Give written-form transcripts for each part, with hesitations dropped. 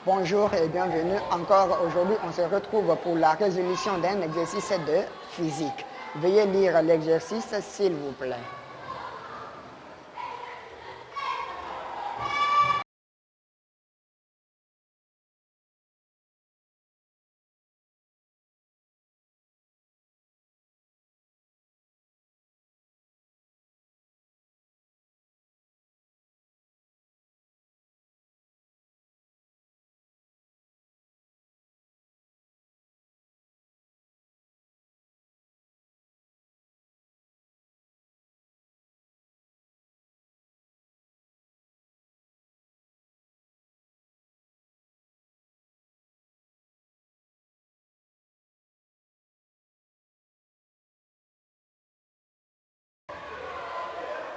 Bonjour et bienvenue. Encore aujourd'hui, on se retrouve pour la résolution d'un exercice de physique. Veuillez lire l'exercice, s'il vous plaît.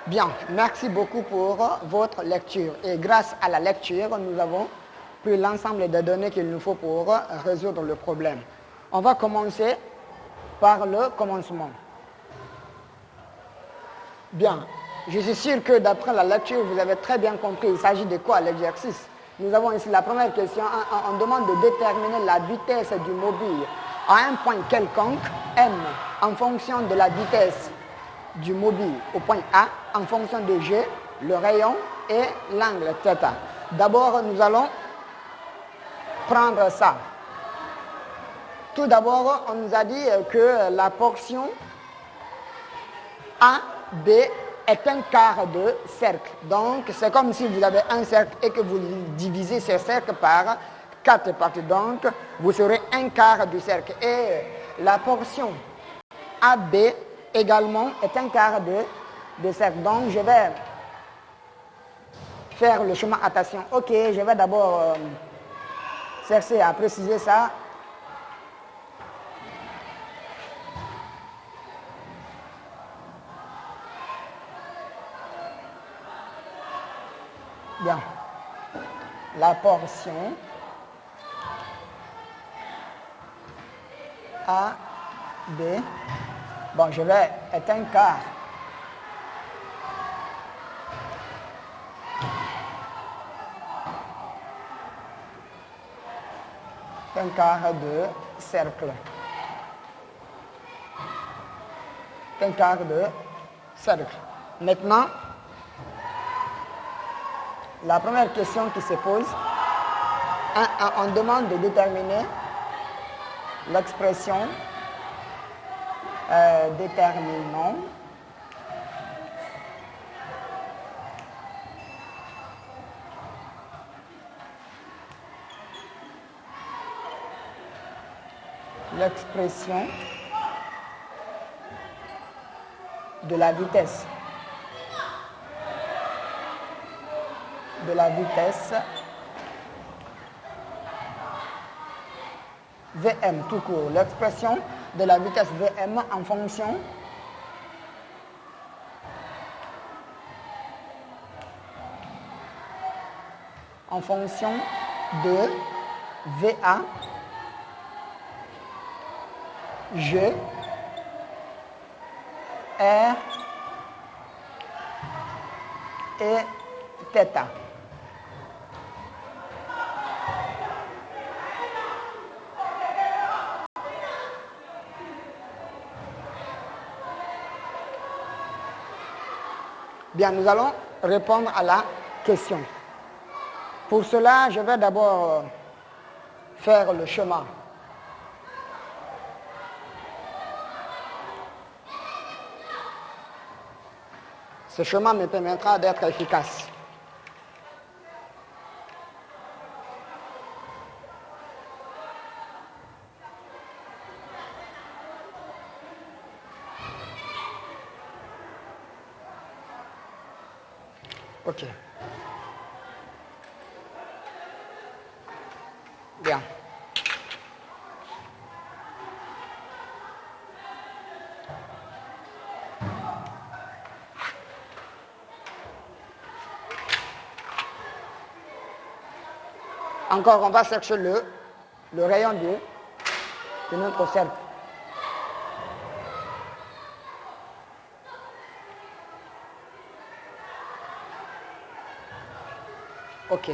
Bien, merci beaucoup pour votre lecture. Et grâce à la lecture, nous avons pris l'ensemble des données qu'il nous faut pour résoudre le problème. On va commencer par le commencement. Bien, je suis sûr que d'après la lecture, vous avez très bien compris, il s'agit de quoi l'exercice. Nous avons ici la première question, on demande de déterminer la vitesse du mobile à un point quelconque, M, en fonction de la vitesse du mobile au point A, en fonction de G, le rayon et l'angle θ. D'abord, nous allons prendre ça. Tout d'abord, on nous a dit que la portion AB est un quart de cercle. Donc, c'est comme si vous avez un cercle et que vous divisez ce cercle par 4 parties. Donc, vous serez un quart du cercle. Et la portion AB également est un quart de cercle. Donc, je vais faire le chemin. Attention. Ok, je vais d'abord chercher à préciser ça. Bien. La portion AB, bon, je vais être un quart. Un quart de cercle. Un quart de cercle. Maintenant, la première question qui se pose, on demande de déterminer l'expression déterminant l'expression de la vitesse. Vm tout court, l'expression de la vitesse Vm en fonction de Va, G, R et θ. Bien, nous allons répondre à la question. Pour cela, je vais d'abord faire le chemin. Ce chemin me permettra d'être efficace. Ok. Bien. Encore, on va chercher le rayon de notre cercle. Ok.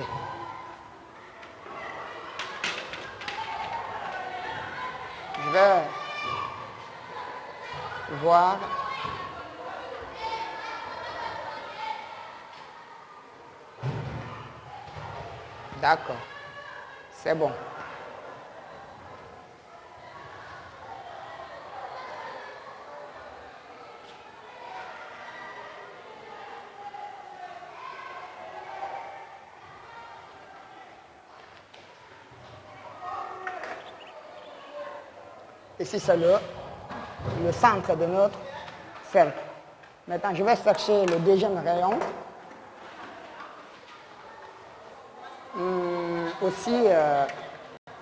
Je vais voir. D'accord. C'est bon. Ici, c'est le centre de notre cercle. Maintenant, je vais chercher le deuxième rayon. Aussi,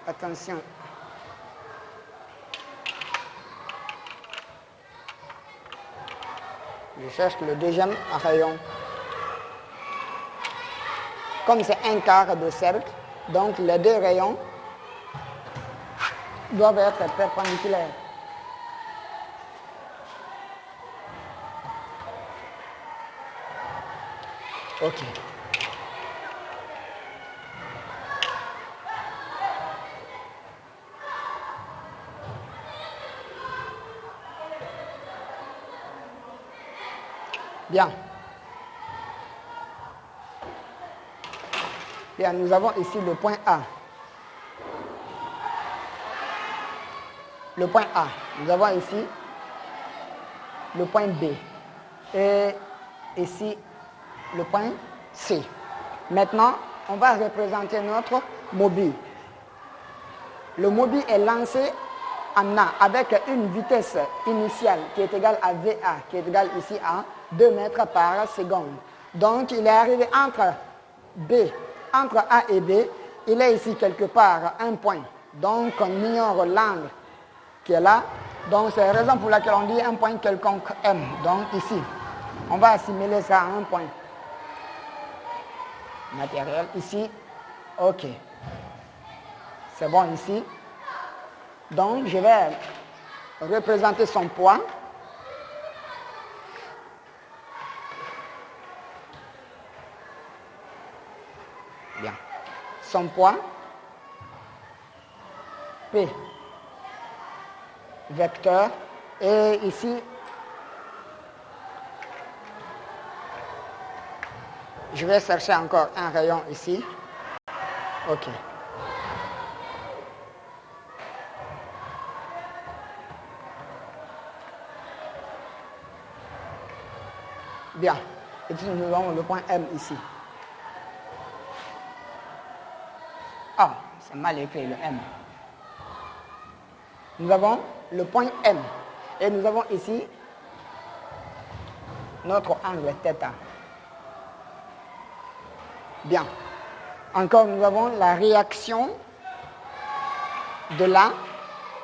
attention. Je cherche le deuxième rayon. Comme c'est un quart de cercle, donc les deux rayons doivent être perpendiculaires. OK. Bien. Bien, nous avons ici le point A. Le point A. Nous avons ici le point B. Et ici, le point C. Maintenant, on va représenter notre mobile. Le mobile est lancé en A avec une vitesse initiale qui est égale à VA, qui est égale ici à 2 mètres par seconde. Donc, il est arrivé entre A et B, il est ici quelque part un point. Donc, on ignore l'angle qui est là. Donc, c'est la raison pour laquelle on dit un point quelconque M. Donc, ici, on va assimiler ça à un point matériel. Ici, OK. C'est bon ici. Donc, je vais représenter son poids. Bien. Son poids, P, vecteur, et ici, je vais chercher encore un rayon ici. OK. Bien. Et puis nous avons le point M ici. Ah, c'est mal écrit le M. Nous avons le point M. Et nous avons ici notre angle θ. Bien. Encore, nous avons la réaction de la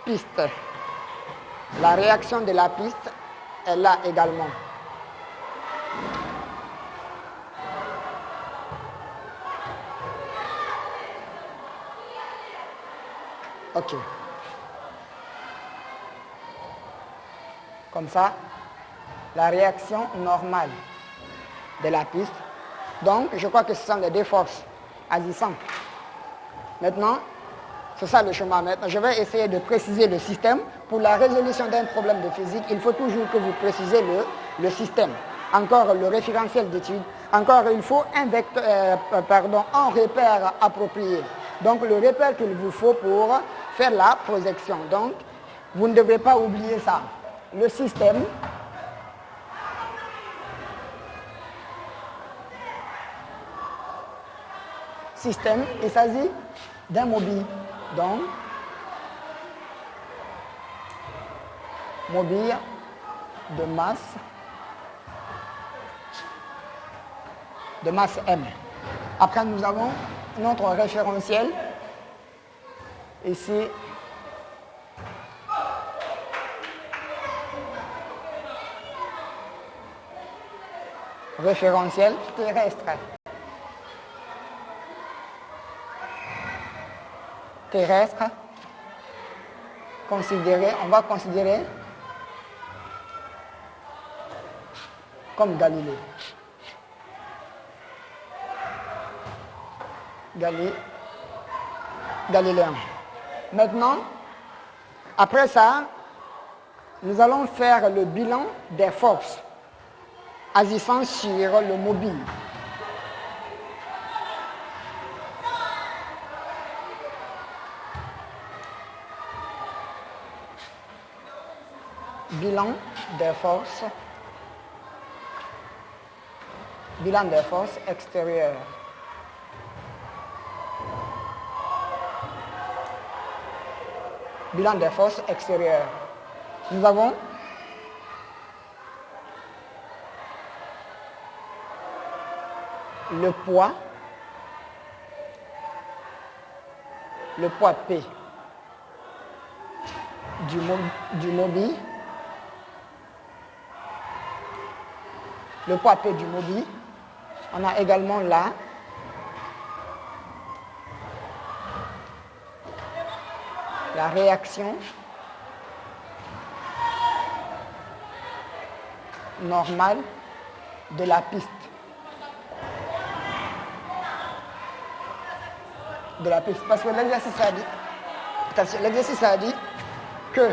piste. La réaction de la piste est là également. OK. Comme ça, la réaction normale de la piste. Donc, je crois que ce sont les deux forces agissantes. Maintenant, c'est ça le chemin. Maintenant, je vais essayer de préciser le système. Pour la résolution d'un problème de physique, il faut toujours que vous précisez le système. Encore le référentiel d'étude. Encore, il faut un repère approprié. Donc, le repère qu'il vous faut pour faire la projection. Donc, vous ne devez pas oublier ça. Le système il s'agit d'un mobile. Donc, mobile de masse M. Après, nous avons notre référentiel. Ici, référentiel terrestre. Terrestre, on va considérer comme Galilée. Galiléen. Maintenant, Après ça, nous allons faire le bilan des forces agissant sur le mobile. Bilan des forces extérieures. Bilan des forces extérieures. Nous avons le poids P du mobile, le poids P du mobile. On a également là la réaction normale de la piste. Parce que l'exercice a dit que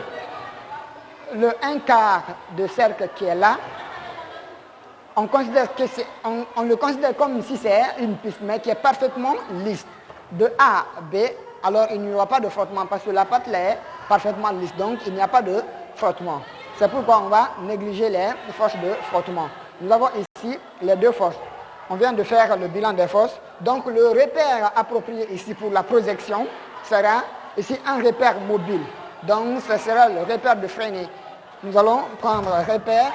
le 1/4 de cercle qui est là, on le considère comme si c'est une piste, mais qui est parfaitement lisse. De A à B, alors il n'y aura pas de frottement, parce que la pâte est parfaitement lisse, donc il n'y a pas de frottement. C'est pourquoi on va négliger les forces de frottement. Nous avons ici les deux forces. On vient de faire le bilan des forces. Donc le repère approprié ici pour la projection sera ici un repère mobile. Donc ce sera le repère de freinée. Nous allons prendre un repère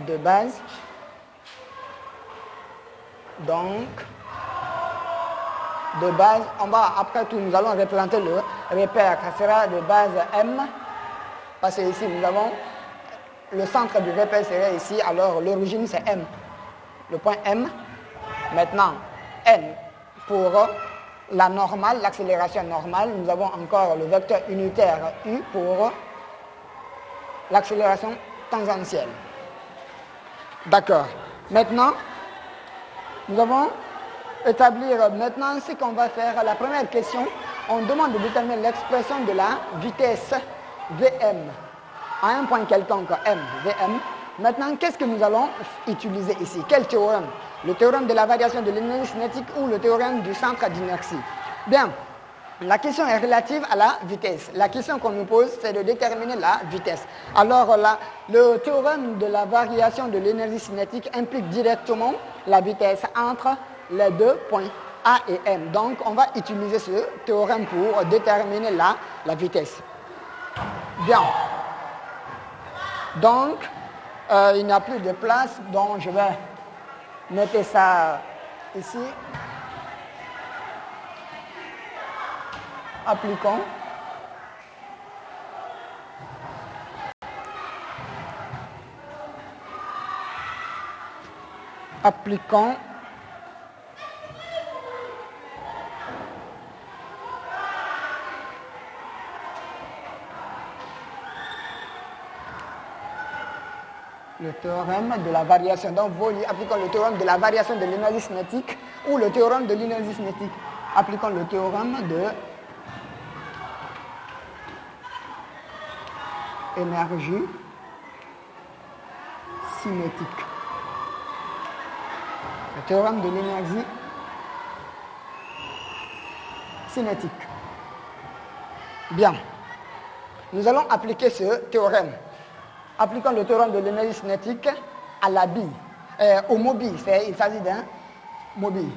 de base. Donc, de base, après tout, nous allons replanter le repère qui sera de base M, parce que ici, nous avons le centre du repère serait ici, alors l'origine c'est M, le point M. Maintenant, N pour la normale, l'accélération normale. Nous avons encore le vecteur unitaire U pour l'accélération tangentielle. D'accord. Maintenant, nous allons établir maintenant ce qu'on va faire. La première question, on demande de déterminer l'expression de la vitesse Vm à un point quelconque M, Vm. Maintenant, qu'est-ce que nous allons utiliser ici? Quel théorème? Le théorème de la variation de l'énergie cinétique ou le théorème du centre d'inertie? Bien, la question est relative à la vitesse. La question qu'on nous pose, c'est de déterminer la vitesse. Alors là, le théorème de la variation de l'énergie cinétique implique directement la vitesse entre les deux points A et M. Donc, on va utiliser ce théorème pour déterminer la vitesse. Bien. Donc, il n'y a plus de place, donc je vais noter ça ici. Appliquons. Le théorème de la variation. Donc, appliquons le théorème de la variation de l'énergie cinétique ou le théorème de l'énergie cinétique. Appliquons le théorème de énergie cinétique. Le théorème de l'énergie cinétique. Bien. Nous allons appliquer ce théorème. Appliquons le théorème de l'énergie cinétique à la bille, au mobile. Il s'agit d'un mobile.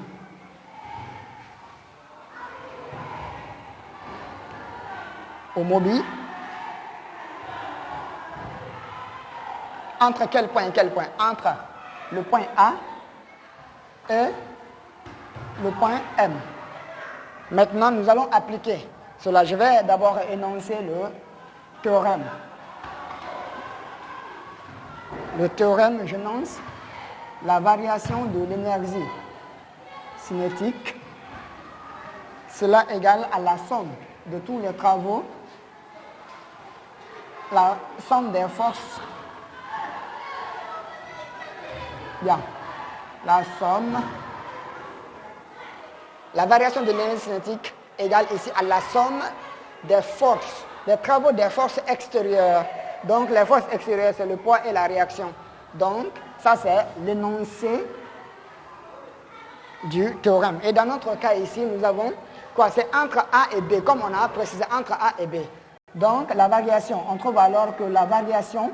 Au mobile. Entre quel point et quel point? Entre le point A et le point M. Maintenant, nous allons appliquer cela. Je vais d'abord énoncer le théorème. Le théorème, j'énonce la variation de l'énergie cinétique. Cela égale à la somme de tous les travaux, la somme des forces, bien, la somme, la variation de l'énergie cinétique égale ici à la somme des forces, des travaux des forces extérieures. Donc les forces extérieures, c'est le poids et la réaction. Donc ça c'est l'énoncé du théorème. Et dans notre cas ici, nous avons quoi? C'est entre A et B, comme on a précisé entre A et B. Donc la variation, on trouve alors que la variation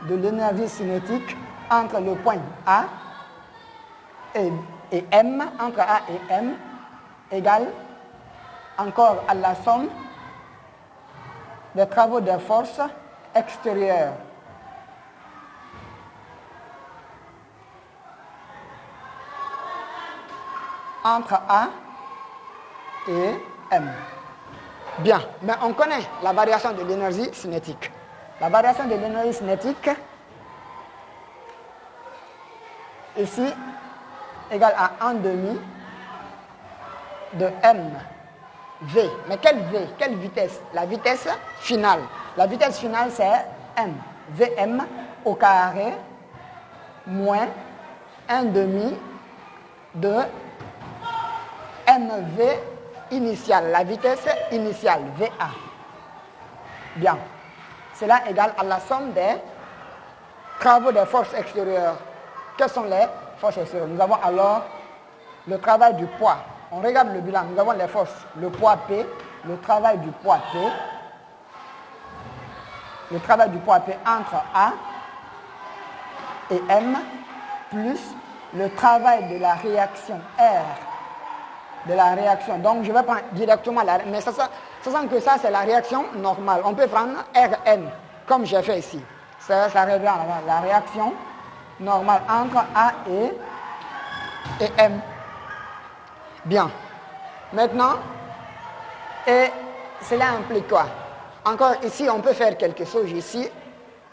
de l'énergie cinétique entre le point A et M, entre A et M, égale encore à la somme des travaux des forces extérieures. Entre A et M. Bien, mais on connaît la variation de l'énergie cinétique. La variation de l'énergie cinétique, ici, égale à 1 demi de M, V. Mais quelle V? Quelle vitesse? La vitesse finale. La vitesse finale, c'est M. Vm au carré moins 1 demi de mv initial, la vitesse initiale, Va. Bien. Cela égale à la somme des travaux des forces extérieures. Quelles sont les forces extérieures? Nous avons alors le travail du poids. On regarde le bilan. Nous avons les forces. Le poids P, le travail du poids P. Le travail du poids P entre A et M, plus le travail de la réaction R. De la réaction. Donc, je vais prendre directement la réaction. Mais sachant que ça, c'est la réaction normale. On peut prendre Rn, comme j'ai fait ici. Ça revient à la réaction normale entre A et M. Bien. Maintenant, et cela implique quoi? Encore ici, on peut faire quelque chose ici.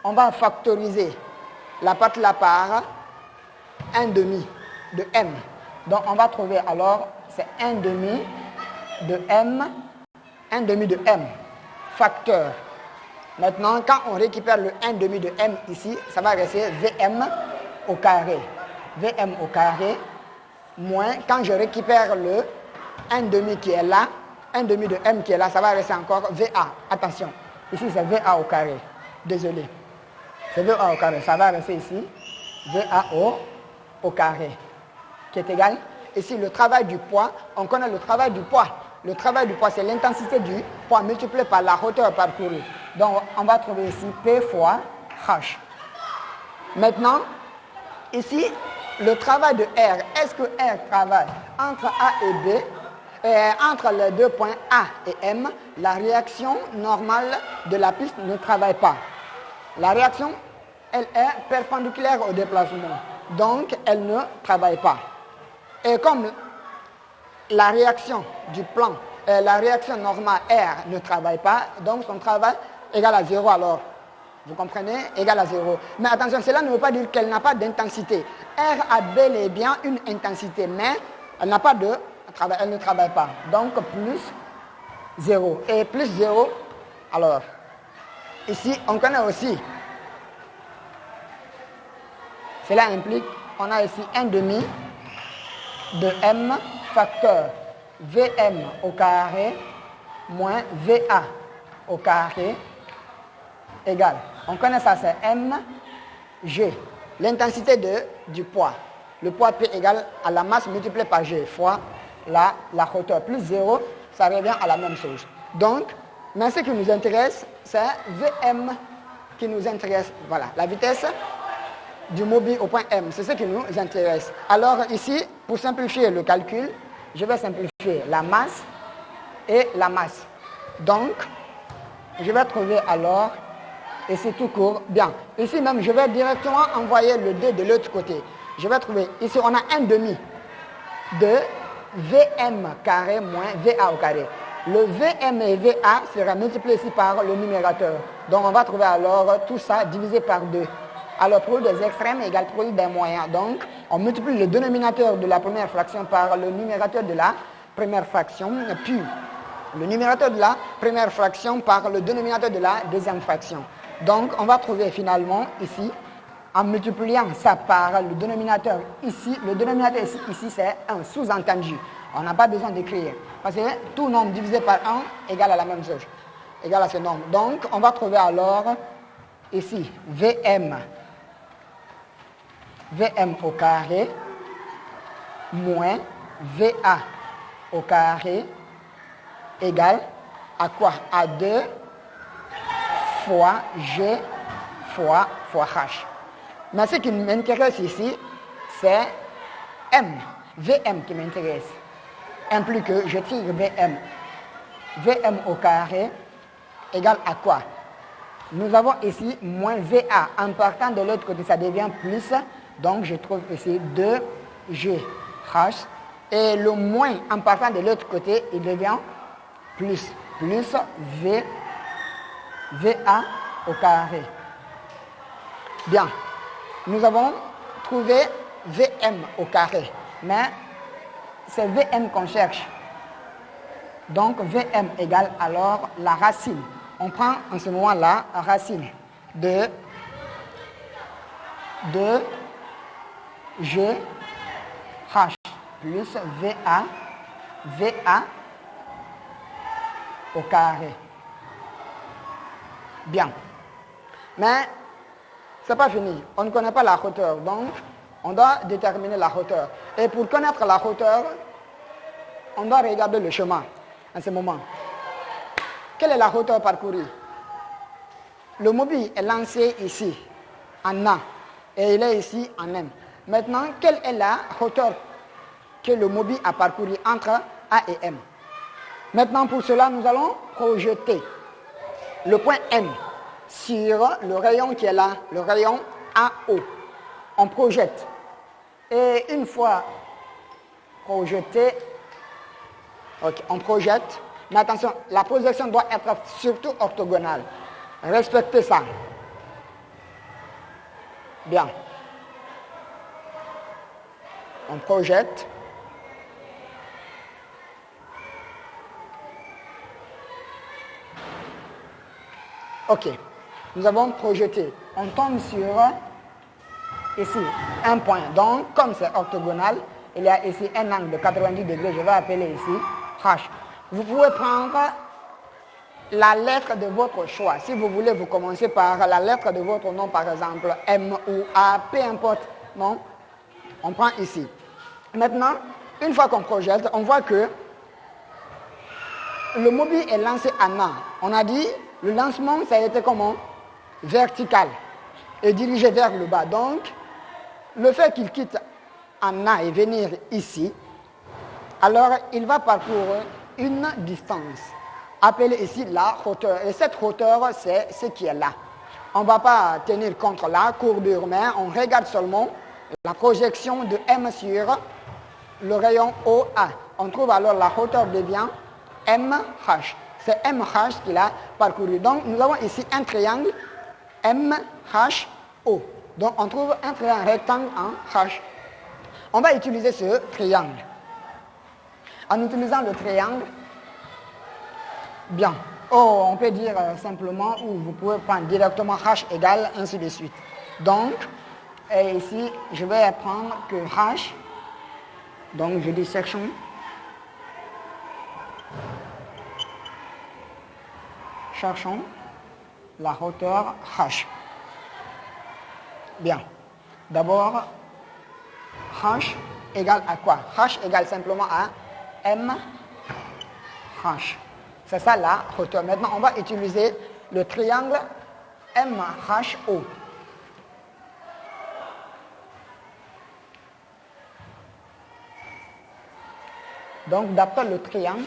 On va factoriser la partie là par 1 demi de M. Donc, on va trouver alors, c'est 1 demi de M, 1 demi de M, facteur. Maintenant, quand on récupère le 1 demi de M ici, ça va rester Vm au carré. Vm au carré, moins, quand je récupère le 1 demi qui est là, 1 demi de M qui est là, ça va rester encore Va. Attention, ici c'est Va au carré. Désolé. C'est Va au carré. Ça va rester ici, Va au carré, qui est égal. Ici, le travail du poids, on connaît le travail du poids. Le travail du poids, c'est l'intensité du poids multiplié par la hauteur parcourue. Donc, on va trouver ici P fois H. Maintenant, ici, le travail de R. Est-ce que R travaille entre A et B? Entre les deux points A et M, la réaction normale de la piste ne travaille pas. La réaction, elle est perpendiculaire au déplacement. Donc, elle ne travaille pas. Et comme la réaction du plan, la réaction normale R ne travaille pas, donc son travail égale à 0 alors. Vous comprenez? Égale à 0. Mais attention, cela ne veut pas dire qu'elle n'a pas d'intensité. R a bel et bien une intensité, mais elle n'a pas de travail, elle ne travaille pas. Donc plus 0. Et plus 0, alors, ici, on connaît aussi. Cela implique, on a ici 1 demi de M facteur Vm au carré moins Va au carré égale. On connaît ça, c'est mg, l'intensité du poids. Le poids P égale à la masse multipliée par G fois la hauteur. Plus 0, ça revient à la même chose. Donc, mais ce qui nous intéresse, c'est Vm qui nous intéresse. Voilà, la vitesse du mobile au point M, c'est ce qui nous intéresse. Alors ici, pour simplifier le calcul, je vais simplifier la masse et la masse. Donc, je vais trouver alors, et c'est tout court, bien. Ici même, je vais directement envoyer le D de l'autre côté. Je vais trouver, ici on a 1 demi de Vm carré moins Va au carré. Le Vm et Va sera multiplié ici par le numérateur. Donc on va trouver alors tout ça divisé par 2. Alors produit des extrêmes égale produit des moyens. Donc on multiplie le dénominateur de la première fraction par le numérateur de la première fraction. Puis le numérateur de la première fraction par le dénominateur de la deuxième fraction. Donc, on va trouver finalement ici, en multipliant ça par le dénominateur ici c'est un sous-entendu. On n'a pas besoin d'écrire. Parce que tout nombre divisé par 1 égale à la même chose, égale à ce nombre. Donc, on va trouver alors ici VM au carré moins VA au carré égale à quoi? À 2 fois G fois H. Mais ce qui m'intéresse ici, c'est M, VM qui m'intéresse. Implique que je tire VM. VM au carré égale à quoi? Nous avons ici moins VA. En partant de l'autre côté, ça devient plus. Donc, je trouve ici 2GH. Et le moins, en partant de l'autre côté, il devient plus. Plus VA au carré. Bien. Nous avons trouvé VM au carré. Mais c'est VM qu'on cherche. Donc, VM égale alors la racine. On prend en ce moment la racine de GH plus VA au carré. Bien. Mais ce n'est pas fini. On ne connaît pas la hauteur. Donc, on doit déterminer la hauteur. Et pour connaître la hauteur, on doit regarder le chemin en ce moment. Quelle est la hauteur parcourue? Le mobile est lancé ici, en A, et il est ici en M. Maintenant, quelle est la hauteur que le mobile a parcouru entre A et M? Maintenant, pour cela, nous allons projeter le point M sur le rayon qui est là, le rayon AO. On projette. Et une fois projeté, on projette. Mais attention, la projection doit être surtout orthogonale. Respectez ça. Bien. On projette. OK. Nous avons projeté. On tombe sur, ici, un point. Donc, comme c'est orthogonal, il y a ici un angle de 90 degrés. Je vais appeler ici H. Vous pouvez prendre la lettre de votre choix. Si vous voulez, vous commencez par la lettre de votre nom, par exemple, M ou A, peu importe. Non, on prend ici. Maintenant, une fois qu'on projette, on voit que le mobile est lancé en A. On a dit, le lancement, ça a été comment? Vertical et dirigé vers le bas. Donc, le fait qu'il quitte en A et venir ici, alors il va parcourir une distance, appelée ici la hauteur. Et cette hauteur, c'est ce qui est là. On ne va pas tenir compte la courbure, mais on regarde seulement la projection de M sur le rayon OA. On trouve alors la hauteur devient MH. C'est MH qu'il a parcouru. Donc, nous avons ici un triangle MHO. Donc, on trouve un triangle rectangle en H. On va utiliser ce triangle. En utilisant le triangle, bien, on peut dire simplement, ou vous pouvez prendre directement H égale, ainsi de suite. Donc, ici, je vais prendre que H, donc je dis section, cherchons la hauteur H. Bien, d'abord, H égale à quoi? H égale simplement à MH. C'est ça la hauteur. Maintenant, on va utiliser le triangle MHO. Donc, d'après le triangle,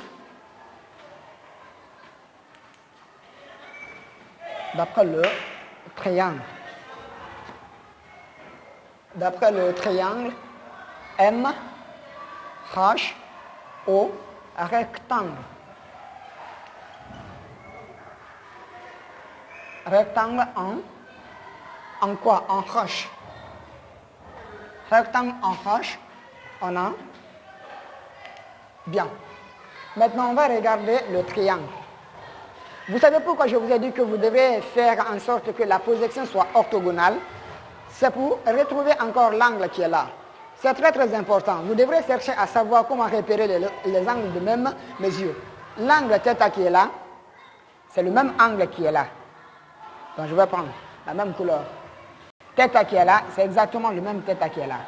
MHO rectangle. Rectangle en quoi? En H. Rectangle en H, on a bien. Maintenant, on va regarder le triangle. Vous savez pourquoi je vous ai dit que vous devez faire en sorte que la projection soit orthogonale? C'est pour retrouver encore l'angle qui est là. C'est très très important. Vous devrez chercher à savoir comment repérer les angles de même mesure. L'angle θ qui est là, c'est le même angle qui est là. Donc je vais prendre la même couleur. θ qui est là, c'est exactement le même θ qui est là.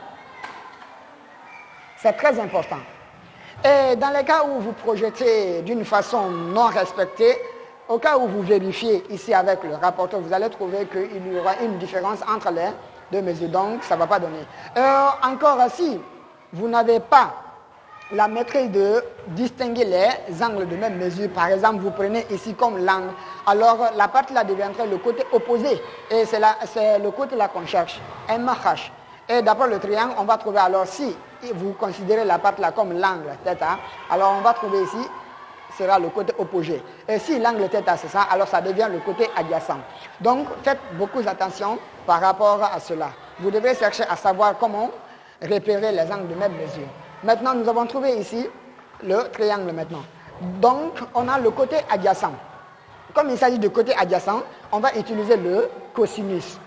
C'est très important. Et dans les cas où vous projetez d'une façon non respectée, au cas où vous vérifiez ici avec le rapporteur, vous allez trouver qu'il y aura une différence entre les deux mesures. Donc, ça ne va pas donner. Encore si vous n'avez pas la maîtrise de distinguer les angles de même mesure, par exemple, vous prenez ici comme l'angle, alors la partie là deviendrait le côté opposé. Et c'est le côté là qu'on cherche, MH. Et d'après le triangle, on va trouver alors si vous considérez la partie là comme l'angle θ, alors on va trouver ici sera le côté opposé. Et si l'angle θ c'est ça, alors ça devient le côté adjacent. Donc faites beaucoup attention par rapport à cela. Vous devez chercher à savoir comment repérer les angles de même mesure. Maintenant, nous avons trouvé ici le triangle maintenant. Donc on a le côté adjacent. Comme il s'agit de côté adjacent, on va utiliser le cosinus.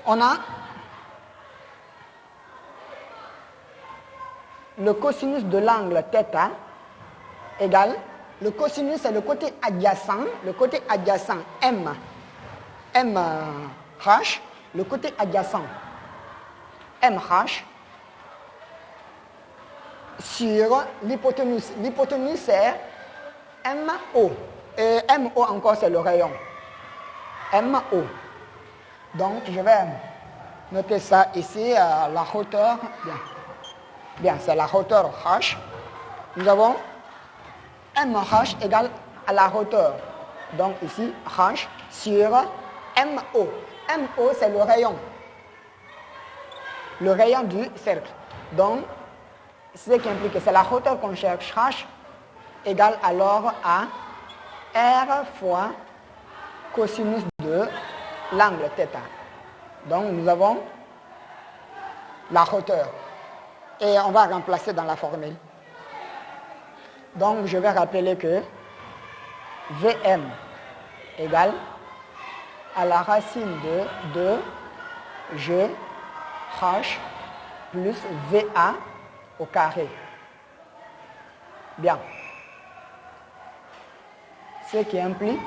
On a le cosinus de l'angle θ égale, le cosinus c'est le côté adjacent M, MH, le côté adjacent MH sur l'hypoténuse. L'hypoténuse c'est MO, et MO encore c'est le rayon, MO. Donc je vais noter ça ici, la hauteur, bien c'est la hauteur H. Nous avons MH égale à la hauteur. Donc ici, H sur MO. MO, c'est le rayon. Le rayon du cercle. Donc, ce qui implique que c'est la hauteur qu'on cherche. H égale alors à R fois cosinus de l'angle θ. Donc, nous avons la hauteur. Et on va remplacer dans la formule. Donc, je vais rappeler que Vm égale à la racine de 2G H plus VA au carré. Bien. Ce qui implique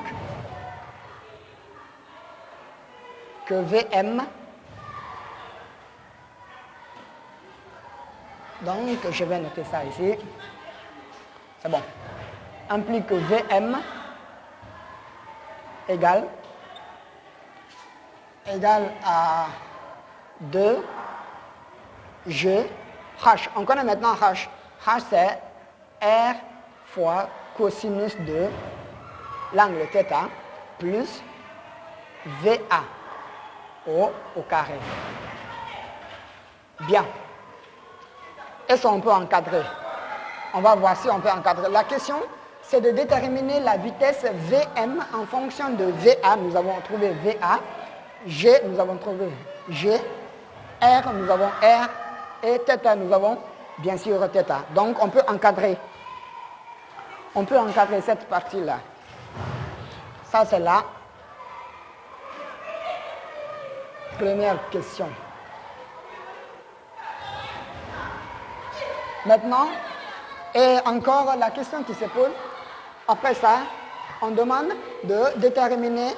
que Vm, donc je vais noter ça ici. C'est bon. Implique que Vm égale à 2G H. On connaît maintenant H. H c'est R fois cosinus de l'angle θ plus VA au carré. Bien. Est-ce qu'on peut encadrer? On va voir si on peut encadrer. La question, c'est de déterminer la vitesse Vm en fonction de VA. Nous avons trouvé VA. G, nous avons trouvé G. R, nous avons R. Et θ, nous avons bien sûr θ. Donc, on peut encadrer. On peut encadrer cette partie-là. Ça, c'est la première question. Maintenant, et encore la question qui se pose, après ça, on demande de déterminer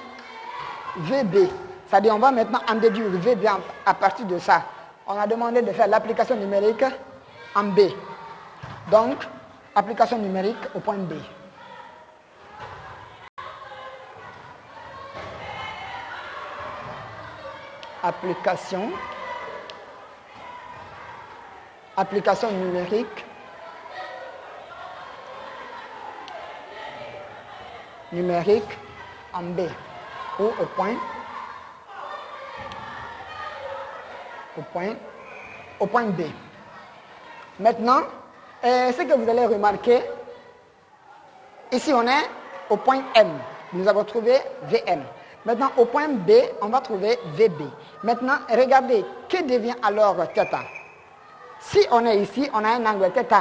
VB. C'est-à-dire on va maintenant en déduire VB à partir de ça. On a demandé de faire l'application numérique en B. Donc, application numérique au point B. Application numérique en B ou au point B. Maintenant, ce que vous allez remarquer, ici on est au point M. Nous avons trouvé Vm. Maintenant, au point B, on va trouver VB. Maintenant, regardez, que devient alors θ? Si on est ici, on a un angle θ.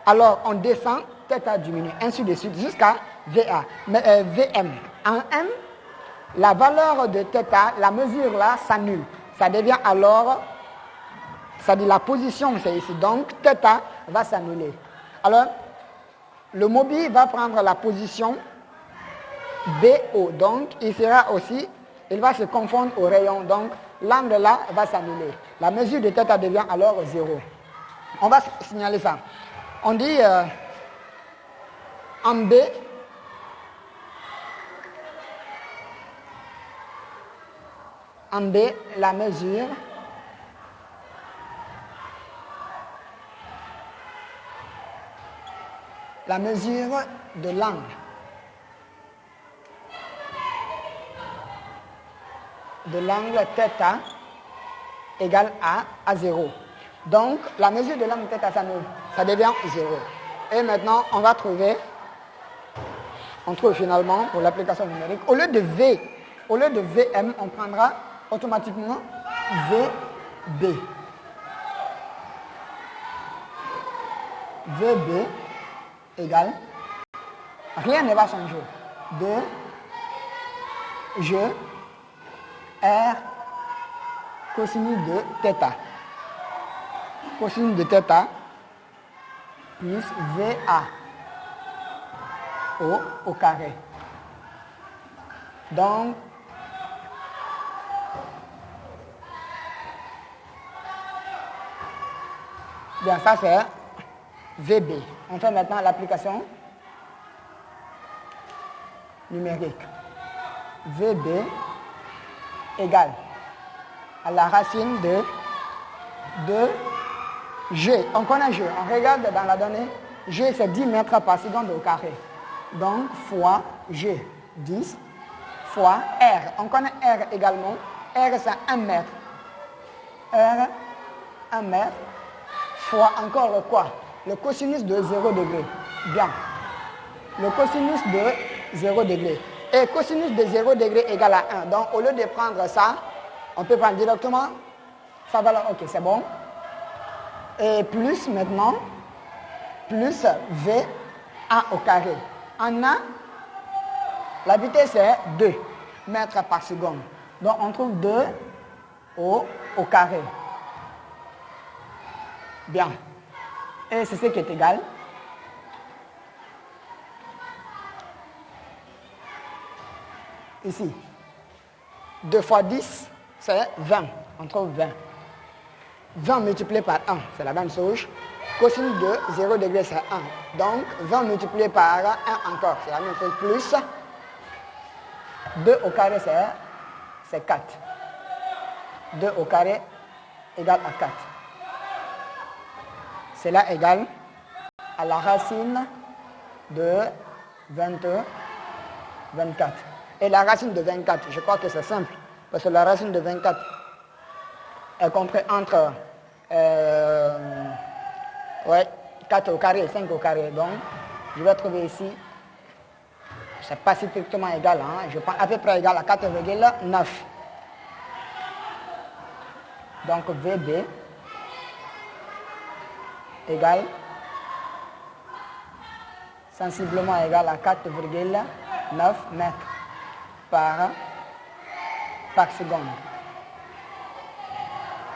Alors, on descend, θ diminue, ainsi de suite, jusqu'à Vm. En m, la valeur de θ, la mesure là, s'annule. Ça devient alors, ça dit la position, c'est ici. Donc, θ va s'annuler. Alors, le mobile va prendre la position BO. Donc, il sera aussi, il va se confondre au rayon. Donc, l'angle là va s'annuler. La mesure de θ devient alors 0. On va signaler ça. On dit en B, la mesure de l'angle θ égale à 0. Donc, la mesure de l'angle θ s'annule, ça devient 0. Et maintenant, on trouve finalement, pour l'application numérique, au lieu de Vm, on prendra automatiquement VB. VB égale, rien ne va changer, 2 G R cosinus de θ. Cosinus de θ plus VA au carré. Donc, bien, ça c'est VB. On fait maintenant l'application numérique. VB égale à la racine de G. On connaît G. On regarde dans la donnée. G, c'est 10 mètres par seconde au carré. Donc, fois G, 10, fois R. On connaît R également. R, c'est 1 mètre. R, 1 mètre, fois encore quoi? Le cosinus de 0 degré. Bien. Le cosinus de 0 degré. Et cosinus de 0 degré égale à 1. Donc, au lieu de prendre ça, on peut prendre directement. Ça va là. Ok, c'est bon. Et plus maintenant, plus V A au carré. En A, la vitesse est 2 mètres par seconde. Donc, on trouve 2 au carré. Bien. Et c'est ce qui est égal. Ici. 2 fois 10, c'est 20. On trouve 20. 20 multiplié par 1, c'est la même chose. Cosinus de 0 degré, c'est 1. Donc, 20 multiplié par 1 encore, c'est la même chose. Plus 2 au carré, c'est 4. 2 au carré égale à 4. Cela égale à la racine de 24. Et la racine de 24, je crois que c'est simple, parce que la racine de 24 est comprise entre 4 au carré et 5 au carré. Donc, je vais trouver ici, c'est pas si strictement égal, hein, je prends à peu près égal à 4,9. Donc, VB égale sensiblement égal à 4,9 mètres par seconde.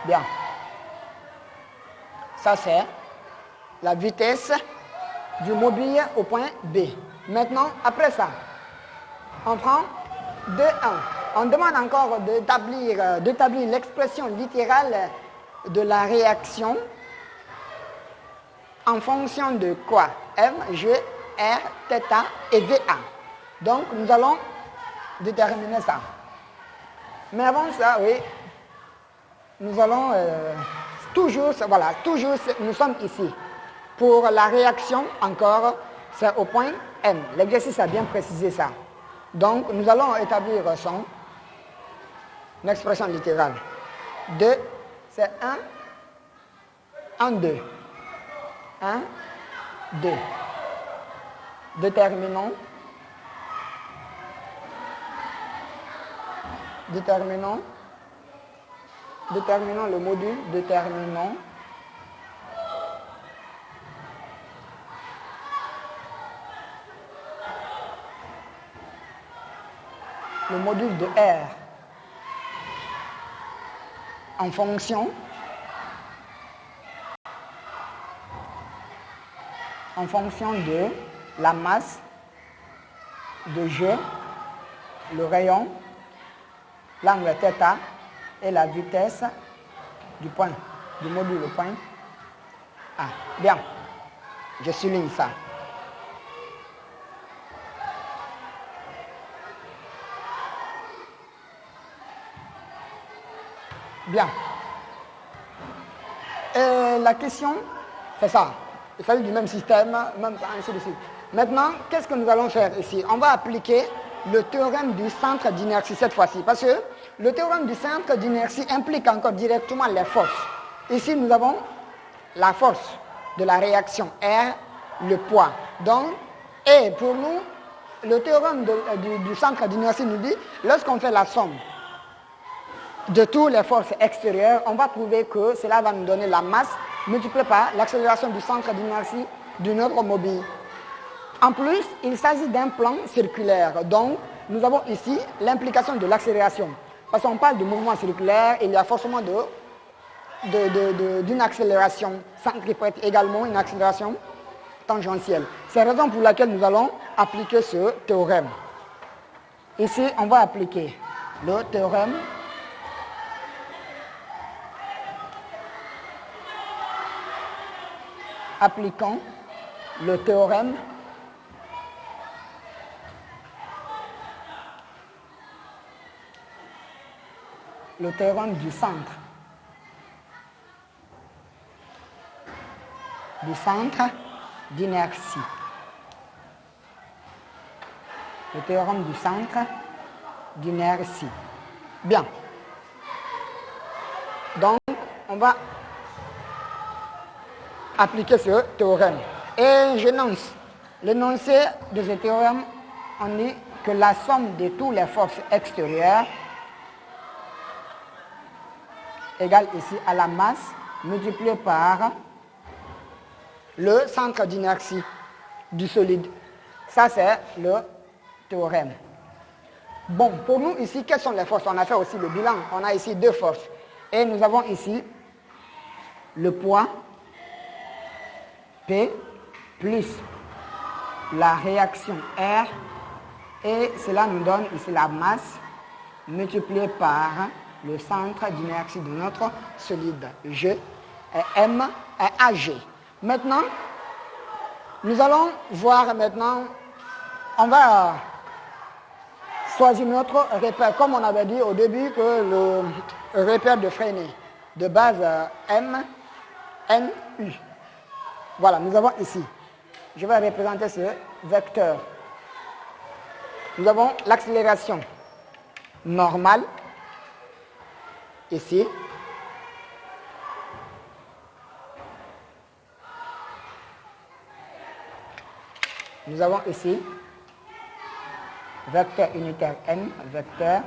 Bien. Ça, c'est la vitesse du mobile au point B. Maintenant, après ça, on prend 2,1. On demande encore d'établir l'expression littérale de la réaction en fonction de quoi? M, G, R, θ et VA. Donc, nous allons déterminer ça. Mais avant ça, oui, nous allons toujours, nous sommes ici. Pour la réaction, encore, c'est au point M. L'exercice a bien précisé ça. Donc, nous allons établir son expression littérale. 2, c'est 1, 2. 1, 2. Déterminons le module, déterminons le module de R en fonction de la masse de G, le rayon, l'angle θ et la vitesse du point, du module de point A. Bien, je souligne ça. Bien. Et la question, c'est ça. Il s'agit du même système, même ainsi de suite. Maintenant, qu'est-ce que nous allons faire ici? On va appliquer le théorème du centre d'inertie cette fois-ci. Parce que le théorème du centre d'inertie implique encore directement les forces. Ici, nous avons la force de la réaction R, le poids. Donc, et pour nous, le théorème du centre d'inertie nous dit, lorsqu'on fait la somme de toutes les forces extérieures, on va trouver que cela va nous donner la masse multipliée par l'accélération du centre d'inertie de notre mobile. En plus, il s'agit d'un plan circulaire. Donc, nous avons ici l'implication de l'accélération. Parce qu'on parle de mouvement circulaire, il y a forcément d'une accélération centripète, également une accélération tangentielle. C'est la raison pour laquelle nous allons appliquer ce théorème. Ici, on va appliquer le théorème appliquant le théorème du centre d'inertie. Le théorème du centre d'inertie. Bien. Donc, on va appliquer ce théorème. Et j'énonce. L'énoncé de ce théorème, on dit que la somme de toutes les forces extérieures égale ici à la masse multipliée par le centre d'inertie du solide. Ça, c'est le théorème. Bon, pour nous ici, quelles sont les forces? On a fait aussi le bilan. On a ici deux forces. Et nous avons ici le poids P plus la réaction R. Et cela nous donne ici la masse multipliée par le centre d'inertie de notre solide G et M et AG. Maintenant, nous allons voir maintenant, on va choisir notre repère, comme on avait dit au début que le repère de Freinet de base M, N, U. Voilà, nous avons ici, je vais représenter ce vecteur. Nous avons l'accélération normale, ici. Nous avons ici vecteur unitaire n, vecteur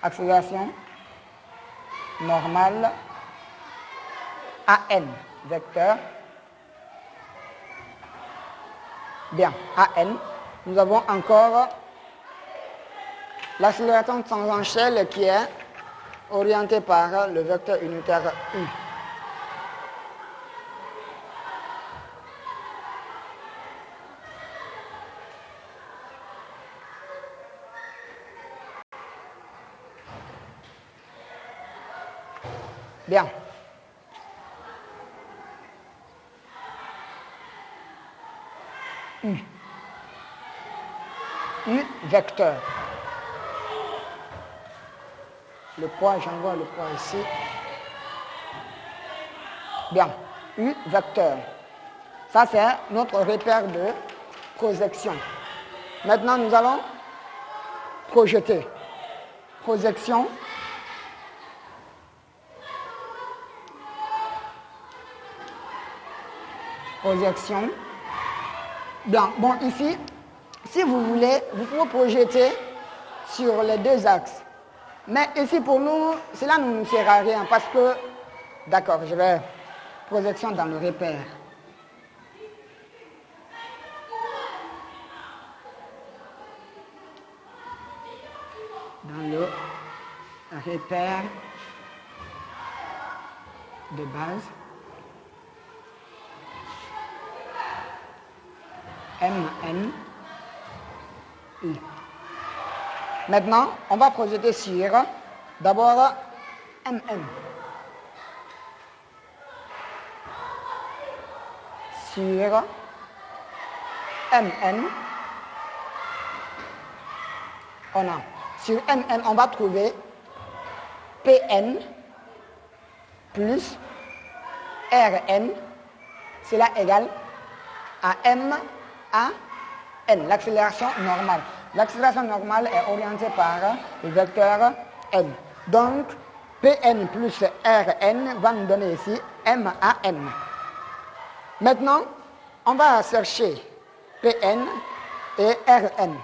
accélération normale AN, vecteur. Bien, AN. Nous avons encore l'accélération tangentielle qui est orientée par le vecteur unitaire U. Bien. U. U vecteur. Le poids, j'envoie le poids ici. Bien. U vecteur. Ça, c'est notre repère de projection. Maintenant, nous allons projeter. Projection. Projection. Bien. Bon, ici, si vous voulez, vous pouvez projeter sur les deux axes. Mais ici, pour nous, cela ne nous sert à rien parce que, d'accord, je vais projection dans le repère. le repère de base MN I. Maintenant, on va projeter sur d'abord MN. Sur MN, on a. Sur MN, on va trouver PN plus RN, cela égale à M à N, l'accélération normale. L'accélération normale est orientée par le vecteur N. Donc, Pn plus Rn va nous donner ici M à N. Maintenant, on va chercher Pn et Rn.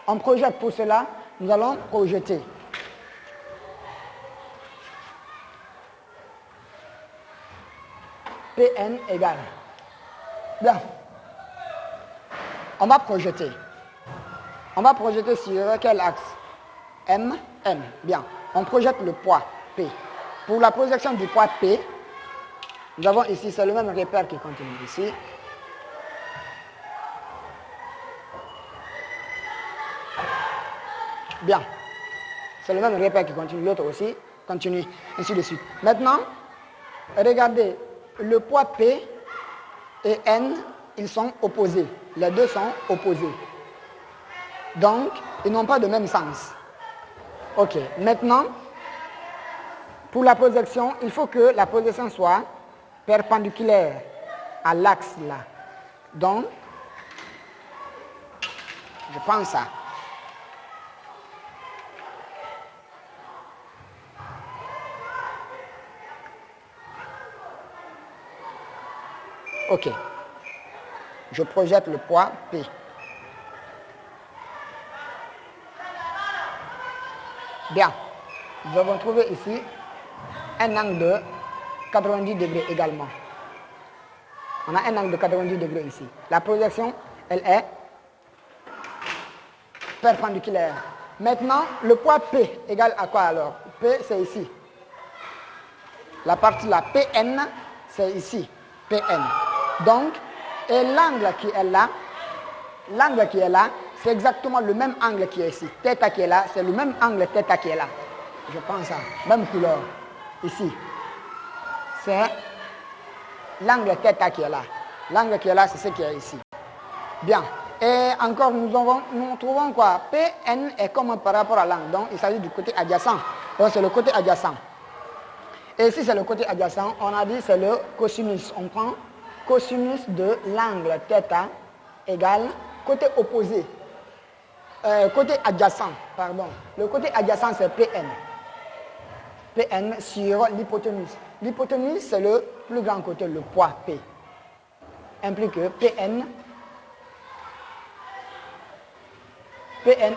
On projette pour cela, nous allons projeter Pn égale. Bien. On va projeter. On va projeter sur quel axe? M, N. Bien. On projette le poids P. Pour la projection du poids P, nous avons ici, c'est le même repère qui continue ici. Bien. C'est le même repère qui continue, l'autre aussi continue, ainsi de suite. Maintenant, regardez, le poids P et N, ils sont opposés. Les deux sont opposés. Donc, ils n'ont pas de même sens. Ok. Maintenant, pour la projection, il faut que la projection soit perpendiculaire à l'axe là. Donc, je pense ça. Ok. Je projette le poids P. Bien. Nous avons trouvé ici un angle de 90 degrés également. On a un angle de 90 degrés ici. La projection, elle est perpendiculaire. Maintenant, le poids P égale à quoi alors? P, c'est ici. La partie là, Pn, c'est ici. Pn. Donc, et l'angle qui est là, c'est exactement le même angle qui est ici. Θ qui est là, c'est le même angle θ qui est là. Je pense ça. Même couleur. Ici. C'est l'angle θ qui est là. L'angle qui est là, c'est ce qui est ici. Bien. Et encore, nous trouvons quoi? Pn est comme par rapport à l'angle. Donc, il s'agit du côté adjacent. Donc, c'est le côté adjacent. Et si c'est le côté adjacent, on a dit c'est le cosinus. On prend cosinus de l'angle θ égale côté opposé. Côté adjacent, pardon. Le côté adjacent, c'est Pn. Pn sur l'hypoténuse. L'hypoténuse, c'est le plus grand côté, le poids P. Implique que Pn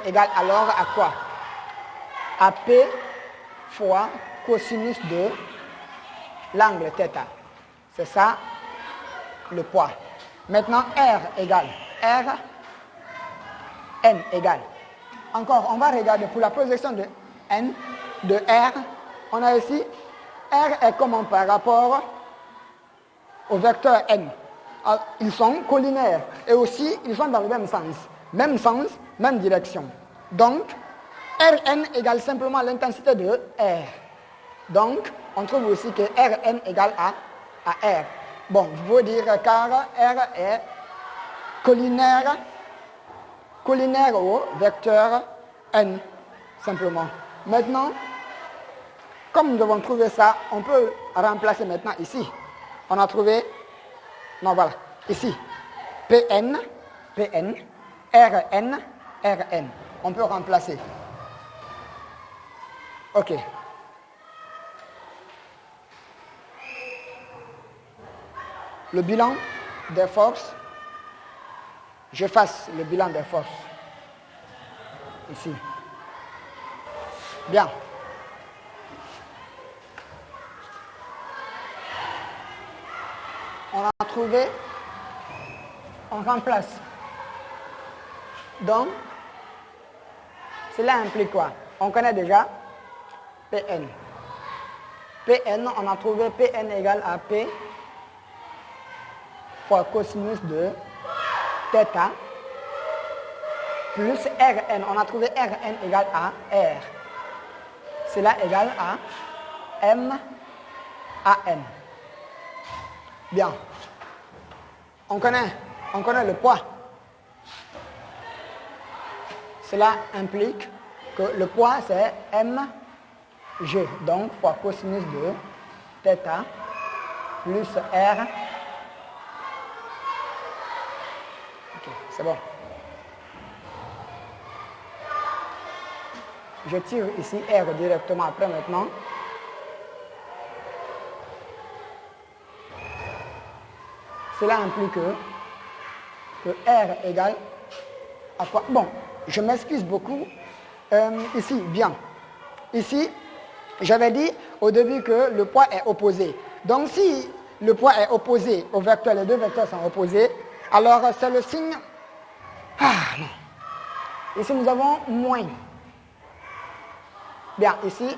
égale alors à quoi? À P fois cosinus de l'angle θ. C'est ça le poids. Maintenant, R égale. N égale. Encore, on va regarder pour la projection de N, de R. On a ici, R est comment par rapport au vecteur N. Alors, ils sont collinaires et aussi ils sont dans le même sens. Même sens, même direction. Donc, Rn égale simplement l'intensité de R. Donc, on trouve aussi que Rn égale à R. Bon, je veux dire car R est collinaire au vecteur N, simplement. Maintenant, comme nous avons trouvé ça, on peut remplacer maintenant ici. On a trouvé, non voilà, ici, Pn, Rn. On peut remplacer. Ok. Le bilan des forces, je fasse le bilan des forces. Ici. Bien. On a trouvé, on remplace. Donc, Cela implique quoi? On connaît déjà Pn. Pn, on a trouvé Pn égale à P fois cosinus de θ plus Rn. On a trouvé Rn égale à R. Cela égale à M à N. Bien. On connaît le poids. Cela implique que le poids c'est mg, donc fois cosinus de θ plus R. Ok, c'est bon. Je tire ici R directement après maintenant. Cela implique que R égale à quoi? Bon, je m'excuse beaucoup. Ici, bien. Ici, j'avais dit au début que le poids est opposé. Donc si le poids est opposé au vecteur, les deux vecteurs sont opposés, alors c'est le signe... Ah non. Ici, nous avons moins. Bien, ici,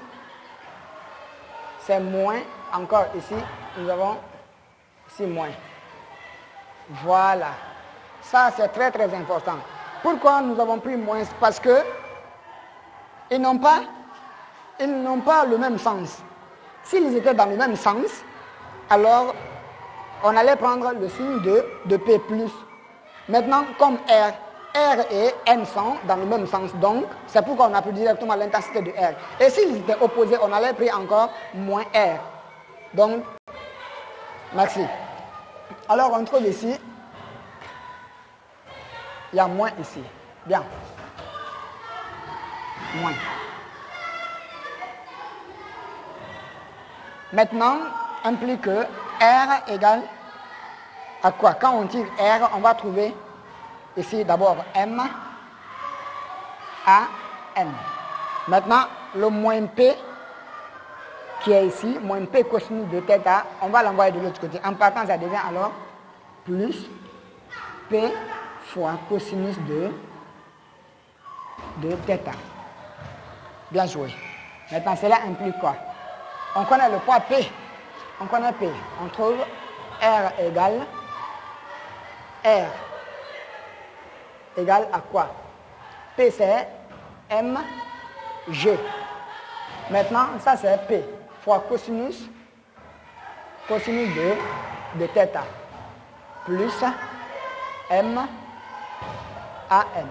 c'est moins. Encore ici, nous avons ici moins. Voilà. Ça, c'est très, très important. Pourquoi nous avons pris moins? Parce que ils n'ont pas le même sens. S'ils étaient dans le même sens, alors on allait prendre le signe de P+. Maintenant, comme R et N sont dans le même sens, donc c'est pourquoi on a pris directement l'intensité de R. Et s'ils étaient opposés, on allait prendre encore moins R. Donc, merci. Alors on trouve ici, il y a moins ici. Bien. Moins. Maintenant, implique que R égale à quoi? Quand on tire R, on va trouver ici d'abord M à N. Maintenant, le moins P qui est ici, moins P cosinus de θ, on va l'envoyer de l'autre côté. En partant, ça devient alors plus P fois cosinus de θ. Bien joué. Maintenant, cela implique quoi? On connaît le poids P. On connaît P. On trouve R égale à quoi? P c'est mg. Maintenant, ça c'est P fois cosinus de θ plus M à N.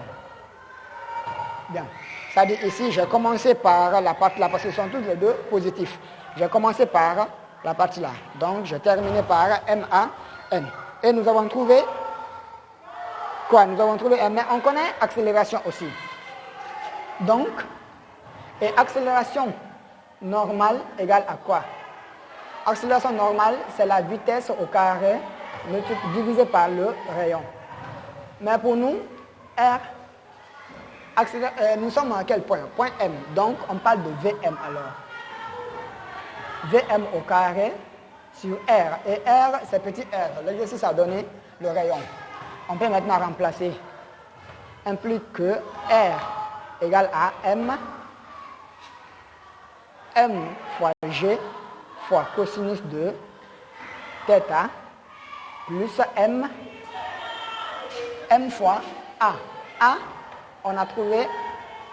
Bien. C'est-à-dire ici, j'ai commencé par la partie là, parce que ce sont tous les deux positifs. J'ai commencé par la partie là. Donc, j'ai terminé par M à N. Et nous avons trouvé quoi? Nous avons trouvé M. On connaît accélération aussi. Donc, et accélération normale égale à quoi? Accélération normale, c'est la vitesse au carré divisé par le rayon. Mais pour nous, nous sommes à quel point? Point M. Donc, on parle de Vm alors. Vm au carré sur R. Et R, c'est petit r. L'exercice a donné le rayon. On peut maintenant remplacer. Implique que R égale à M fois G fois cosinus de θ plus M fois A. A, on a trouvé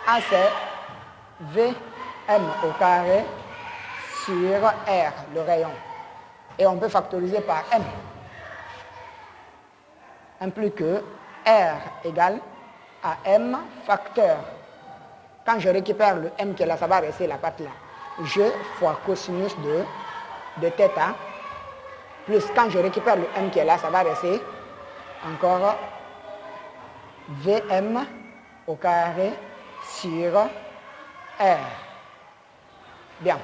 A c'est Vm au carré sur R, le rayon. Et on peut factoriser par M. Implique que R égale à M facteur. Quand je récupère le M qui est là, ça va rester la partie là. G fois cosinus de θ plus quand je récupère le M qui est là, ça va rester encore Vm au carré sur R. Bien.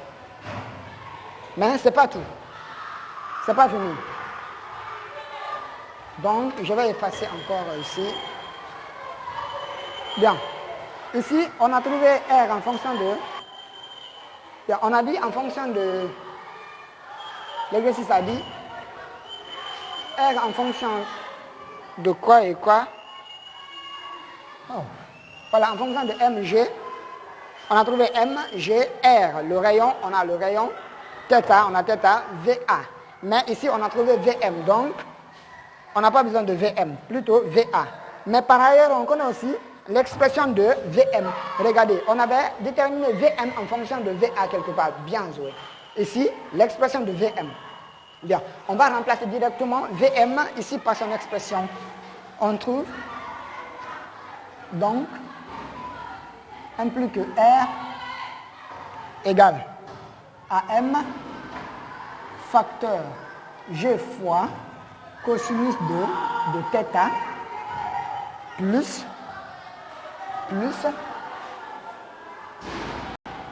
Mais ce n'est pas tout. Ce n'est pas fini. Donc, je vais effacer encore ici. Bien. Ici, on a trouvé R en fonction de... Bien, on a dit en fonction de... L'exercice a dit R en fonction de quoi et quoi? Oh. Voilà, en fonction de mg, On a trouvé M, G, R. Le rayon, on a le rayon θ, on a θ, VA. Mais ici, on a trouvé VM. Donc, on n'a pas besoin de VM, plutôt VA. Mais par ailleurs, on connaît aussi l'expression de VM. Regardez, on avait déterminé VM en fonction de VA quelque part. Bien joué. Ici, l'expression de VM. Bien, on va remplacer directement VM ici par son expression. On trouve donc M plus que R égale à M facteur G fois cosinus de θ plus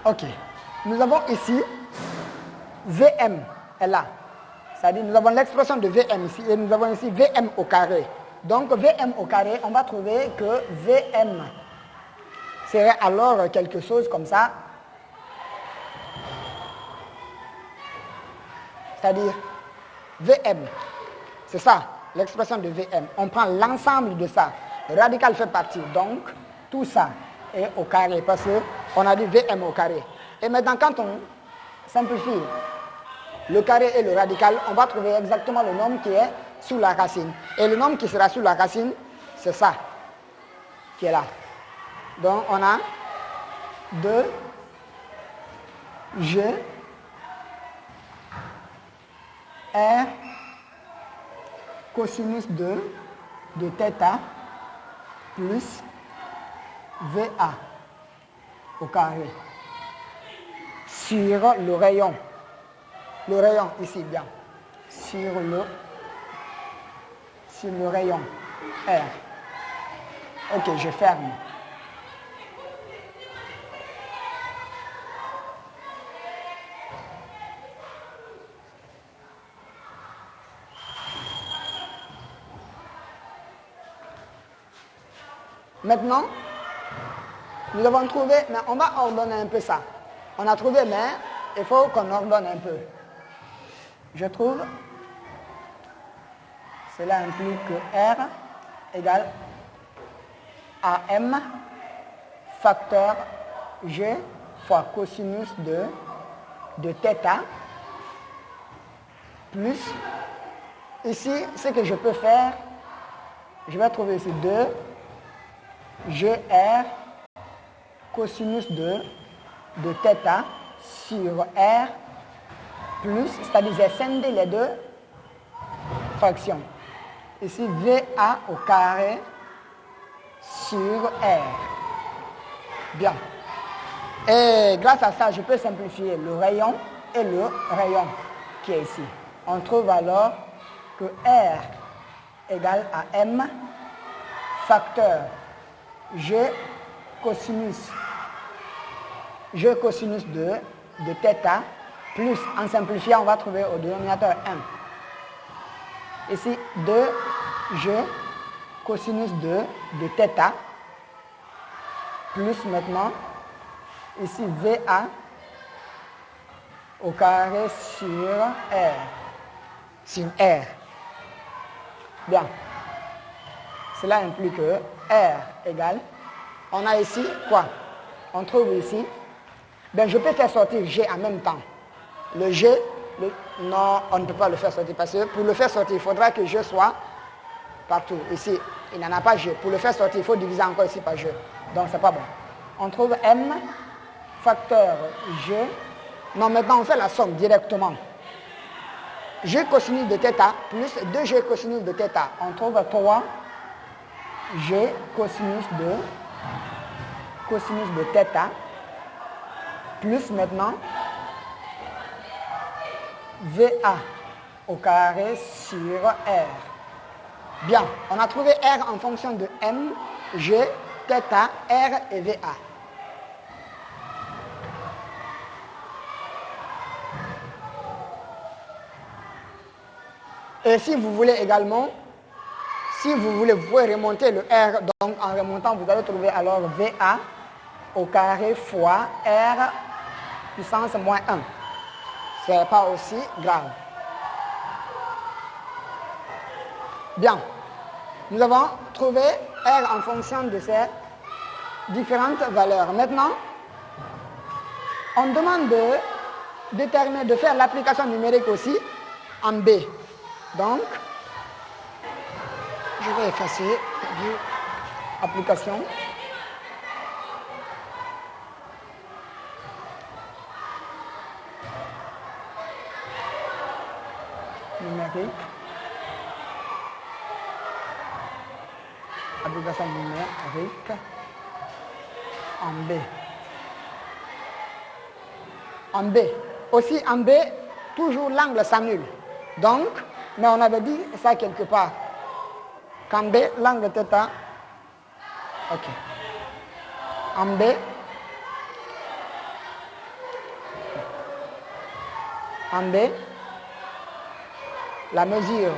ok. Nous avons ici VM est là. C'est-à-dire nous avons l'expression de VM ici et nous avons ici VM au carré. Donc VM au carré, on va trouver que VM serait alors quelque chose comme ça. C'est-à-dire VM. C'est ça, l'expression de VM. On prend l'ensemble de ça. Le radical fait partie. Donc, tout ça est au carré parce qu'on a dit VM au carré. Et maintenant, quand on simplifie le carré et le radical, on va trouver exactement le nombre qui est sous la racine. Et le nombre qui sera sous la racine, c'est ça qui est là. Donc, on a 2G R cosinus de θ plus VA au carré sur le rayon. Le rayon ici, bien. Sur le rayon R. Ok, je ferme. Maintenant, nous avons trouvé, mais on va ordonner un peu ça. On a trouvé, mais il faut qu'on ordonne un peu. Je trouve, cela implique que R égale à M facteur G fois cosinus de θ plus, ici, ce que je peux faire, je vais trouver ici 2 GR cosinus de θ sur R plus, c'est-à-dire j'ai scindé les deux fractions. Ici, VA au carré sur R. Bien. Et grâce à ça, je peux simplifier le rayon et le rayon qui est ici. On trouve alors que R égale à M facteur G cosinus de θ plus, en simplifiant, on va trouver au dénominateur 1. Ici, 2G cosinus de θ plus maintenant, ici VA au carré sur R. Sur R. Bien. Cela implique que R égale, on a ici quoi? On trouve ici, ben je peux faire sortir G en même temps. Le G, non, on ne peut pas le faire sortir parce que pour le faire sortir, il faudra que G soit partout. Ici, il n'y en a pas G. Pour le faire sortir, il faut diviser encore ici par G. Donc, c'est pas bon. On trouve M facteur G. Non, maintenant, on fait la somme directement. G cosinus de θ plus 2G cosinus de θ. On trouve 3G cosinus de θ plus maintenant VA au carré sur R. Bien, on a trouvé R en fonction de M, G, θ, R et VA. Et si vous voulez également, vous pouvez remonter le R, donc en remontant, vous allez trouver alors VA au carré fois R puissance moins 1. Ce n'est pas aussi grave. Bien. Nous avons trouvé R en fonction de ces différentes valeurs. Maintenant, on demande de déterminer, de faire l'application numérique aussi en B. Donc, je vais effacer l'application. Numérique. Application numérique en B. En B. Aussi en B, toujours l'angle s'annule. Donc, mais on avait dit ça quelque part. Qu'en B, l'angle θ. Ok. En B. En B. La mesure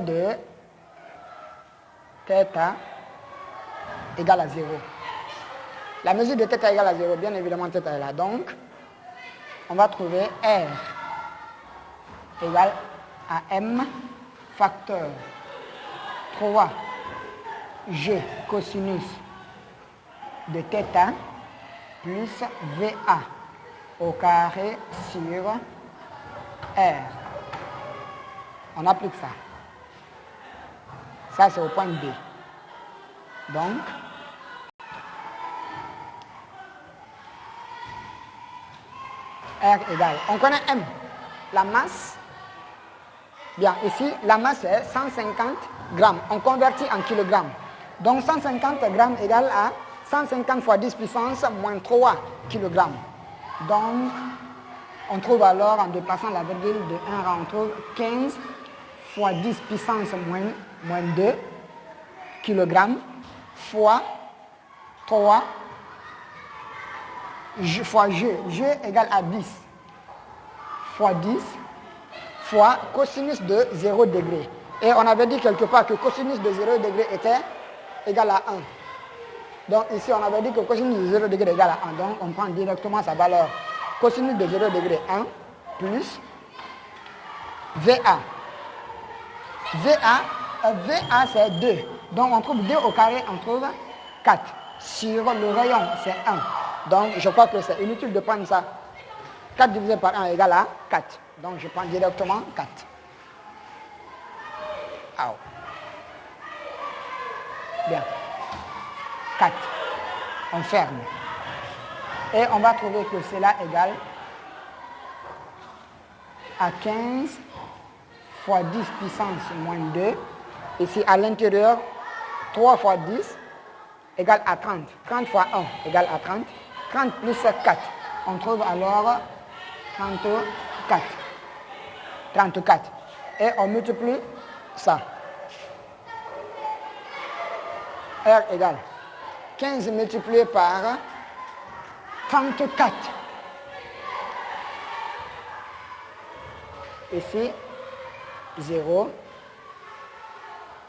de θ égale à 0. La mesure de θ égale à 0, bien évidemment θ est là. Donc, on va trouver R égale à M facteur 3 G cosinus de θ plus VA au carré sur R. On applique ça. Ça, c'est au point B. Donc, R égale. On connaît M, la masse. Bien, ici, la masse est 150 grammes. On convertit en kilogrammes. Donc, 150 grammes égale à 150 fois 10 puissance moins 3 kilogrammes. Donc, on trouve alors, en déplaçant la virgule de 1 rang, on trouve 15 fois 10 puissance moins 2 kilogrammes fois 3 fois G. G égale à 10 fois 10 fois cosinus de 0 degré. Et on avait dit quelque part que cosinus de 0 degré était égal à 1. Donc ici, on avait dit que cosinus de 0 degré est égal à 1. Donc on prend directement sa valeur. Cosinus de 0 degré 1 plus VA. VA c'est 2. Donc on trouve 2 au carré, on trouve 4. Sur le rayon, c'est 1. Donc je crois que c'est inutile de prendre ça. 4 divisé par 1 égale à 4. Donc je prends directement 4. Au. Bien. 4. On ferme. Et on va trouver que cela égale à 15 fois 10 puissance moins 2. Ici à l'intérieur, 3 fois 10 égale à 30. 30 fois 1 égale à 30. 30 plus 4. On trouve alors 34. 34. Et on multiplie ça. R égale 15 multiplié par 34. Ici, 0.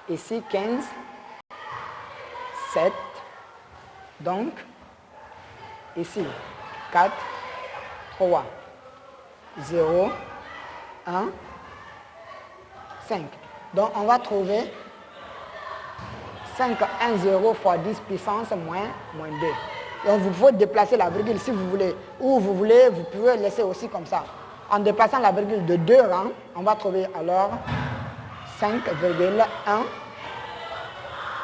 Ici, 15. 7. Donc, ici, 4, 3, 0, 1, 5. Donc, on va trouver 5, 1, 0 fois 10 puissance moins 2. Donc, vous pouvez déplacer la virgule si vous voulez. Ou vous voulez, vous pouvez laisser aussi comme ça. En déplaçant la virgule de 2 rangs, on va trouver alors 5,1.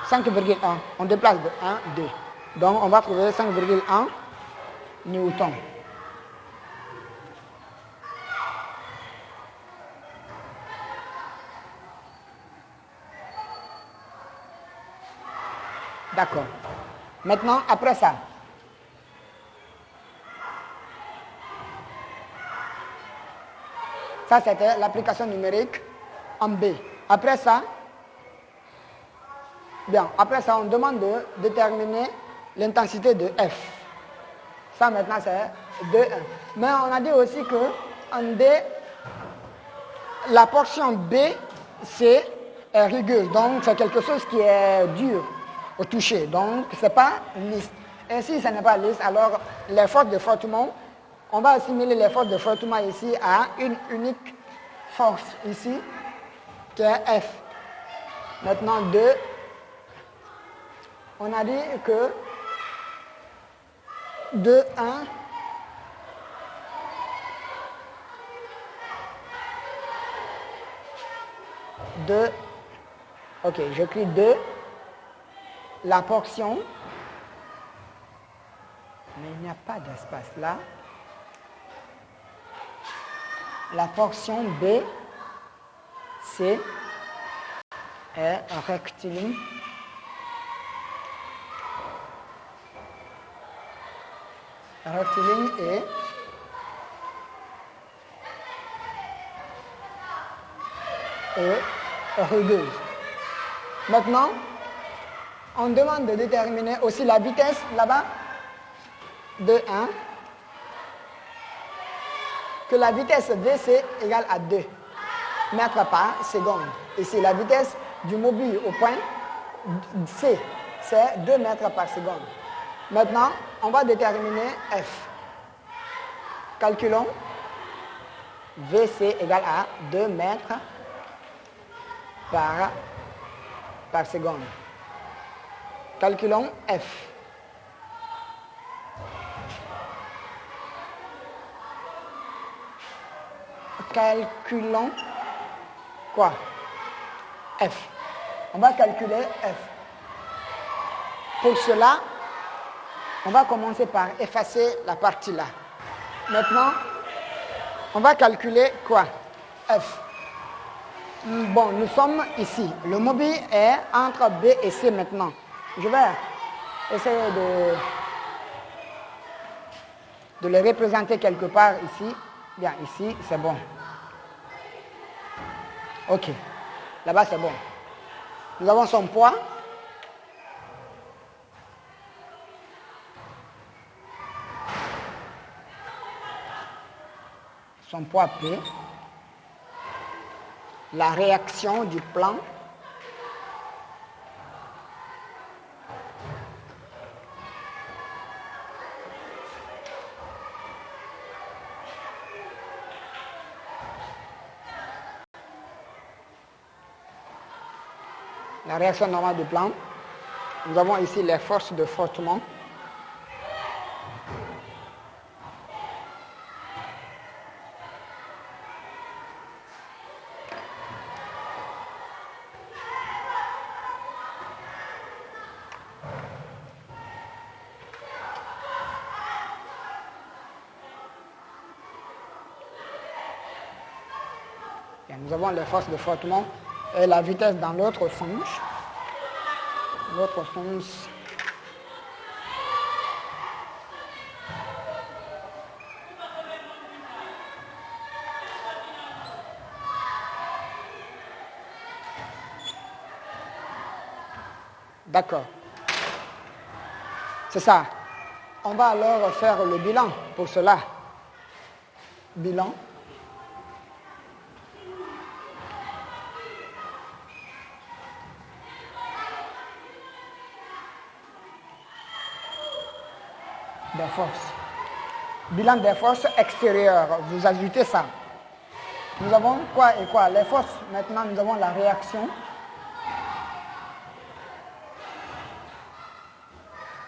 5,1. On déplace de 1, 2. Donc, on va trouver 5,1 newton. D'accord. Maintenant, après ça, ça c'était l'application numérique en B. Après ça, on demande de déterminer l'intensité de F. Ça maintenant c'est 2,1. Mais on a dit aussi que en D, la portion B, c'est rugueuse. Donc c'est quelque chose qui est dur au toucher. Donc ce n'est pas lisse. Et si ce n'est pas lisse, alors les forces de frottement, on va assimiler les forces de frottement ici à une unique force ici, qui est F. Maintenant, 2, on a dit que 2, 1, ok, j'écris 2, la portion, mais il n'y a pas d'espace là. La portion B, C est rectiligne. Rectiligne et rugueuse. Maintenant, on demande de déterminer aussi la vitesse là-bas de 1, que la vitesse VC égale à 2 mètres par seconde. Ici, la vitesse du mobile au point C, c'est 2 mètres par seconde. Maintenant, on va déterminer F. Calculons VC égale à 2 mètres par seconde. Calculons F. Calculons quoi? F. On va calculer F. Pour cela, on va commencer par effacer la partie là. Maintenant, on va calculer quoi? F. Bon, nous sommes ici. Le mobile est entre B et C maintenant. Je vais essayer de le représenter quelque part ici. Bien, ici, c'est bon. Ok. Là-bas, c'est bon. Nous avons son poids. Son poids P. La réaction du plan. La réaction normale du plan. Nous avons ici les forces de frottement. Bien, nous avons les forces de frottement et la vitesse dans l'autre sens. L'autre sens. D'accord. C'est ça. On va alors faire le bilan pour cela. Bilan. Des forces. Bilan des forces extérieures. Vous ajoutez ça. Nous avons quoi et quoi? Les forces. Maintenant, nous avons la réaction.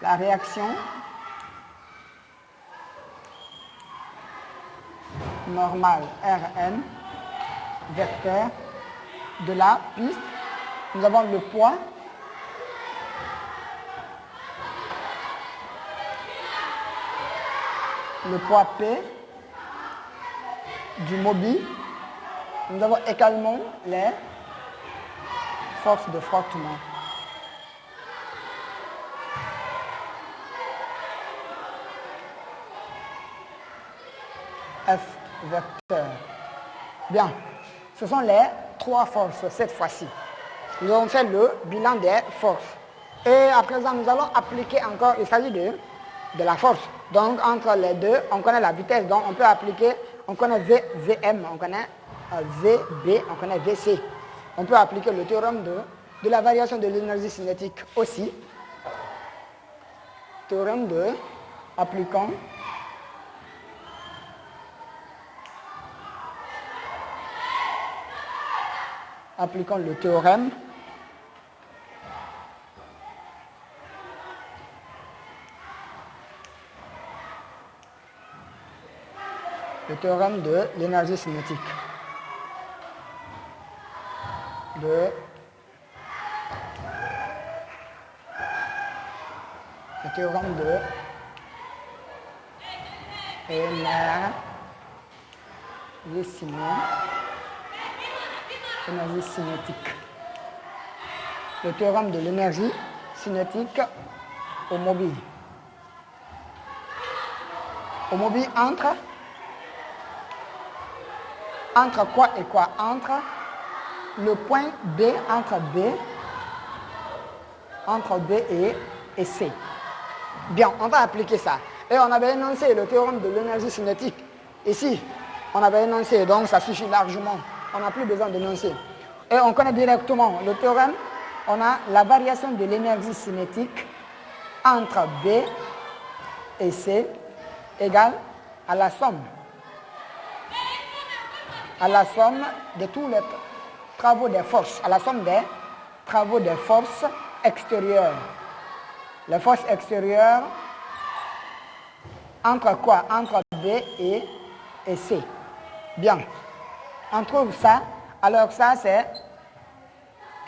La réaction normale Rn, vecteur de la piste. Nous avons le poids. Le poids P du mobile. Nous avons également les forces de frottement. F vecteur. Bien, ce sont les trois forces cette fois-ci. Nous avons fait le bilan des forces. Et à présent, nous allons appliquer encore, il s'agit de la force. Donc, entre les deux, on connaît la vitesse. Donc, on peut appliquer, on connaît VM, on connaît VB, on connaît VC. On peut appliquer le théorème de la variation de l'énergie cinétique aussi. Théorème de, appliquant Appliquons le théorème. Le théorème de l'énergie cinétique. Le théorème de énergie cinétique. Le théorème de l'énergie cinétique au mobile. Au mobile entre quoi et quoi? Entre le point B, entre B et C. Bien, on va appliquer ça. Et on avait énoncé le théorème de l'énergie cinétique. Ici, on avait énoncé, donc ça suffit largement. On n'a plus besoin d'énoncer. Et on connaît directement le théorème. On a la variation de l'énergie cinétique entre B et C égale à la somme de tous les travaux des forces, à la somme des travaux des forces extérieures. Les forces extérieures entre quoi? Entre B et C. Bien. On trouve ça. Alors ça c'est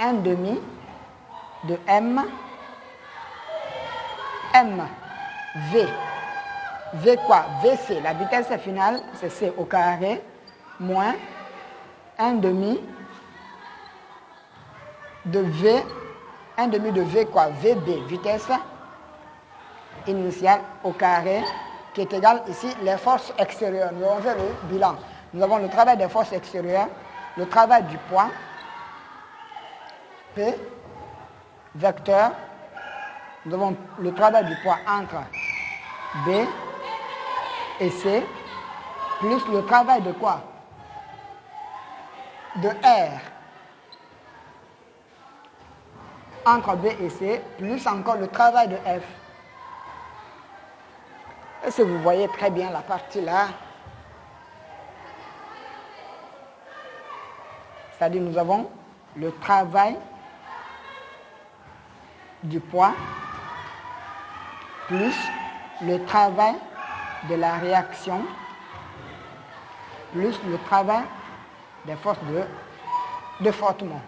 1/2 de V. V quoi? VC. La vitesse finale c'est C au carré moins 1/2 de V. 1/2 de V quoi? VB. Vitesse initiale au carré qui est égal ici les forces extérieures. Nous avons fait le bilan. Nous avons le travail des forces extérieures, le travail du poids, P, vecteur. Nous avons le travail du poids entre B et C, plus le travail de quoi? De R entre B et C, plus encore le travail de F. Est-ce que vous voyez très bien la partie là? C'est-à-dire nous avons le travail du poids plus le travail de la réaction plus le travail des forces de frottement.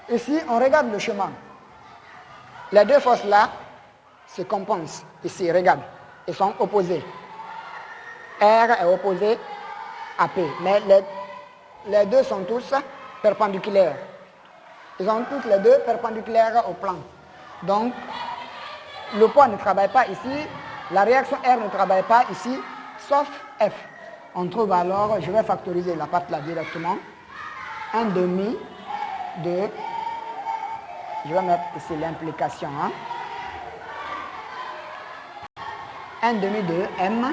Ici, on regarde le chemin. Les deux forces là se compensent. Ici, regarde, ils sont opposés. R est opposé à P, mais les deux sont tous perpendiculaires. Ils sont tous les deux perpendiculaires au plan. Donc, le poids ne travaille pas ici, la réaction R ne travaille pas ici, sauf F. On trouve alors, je vais factoriser la partie là directement, 1/2 de, je vais mettre ici l'implication, 1/2 de M,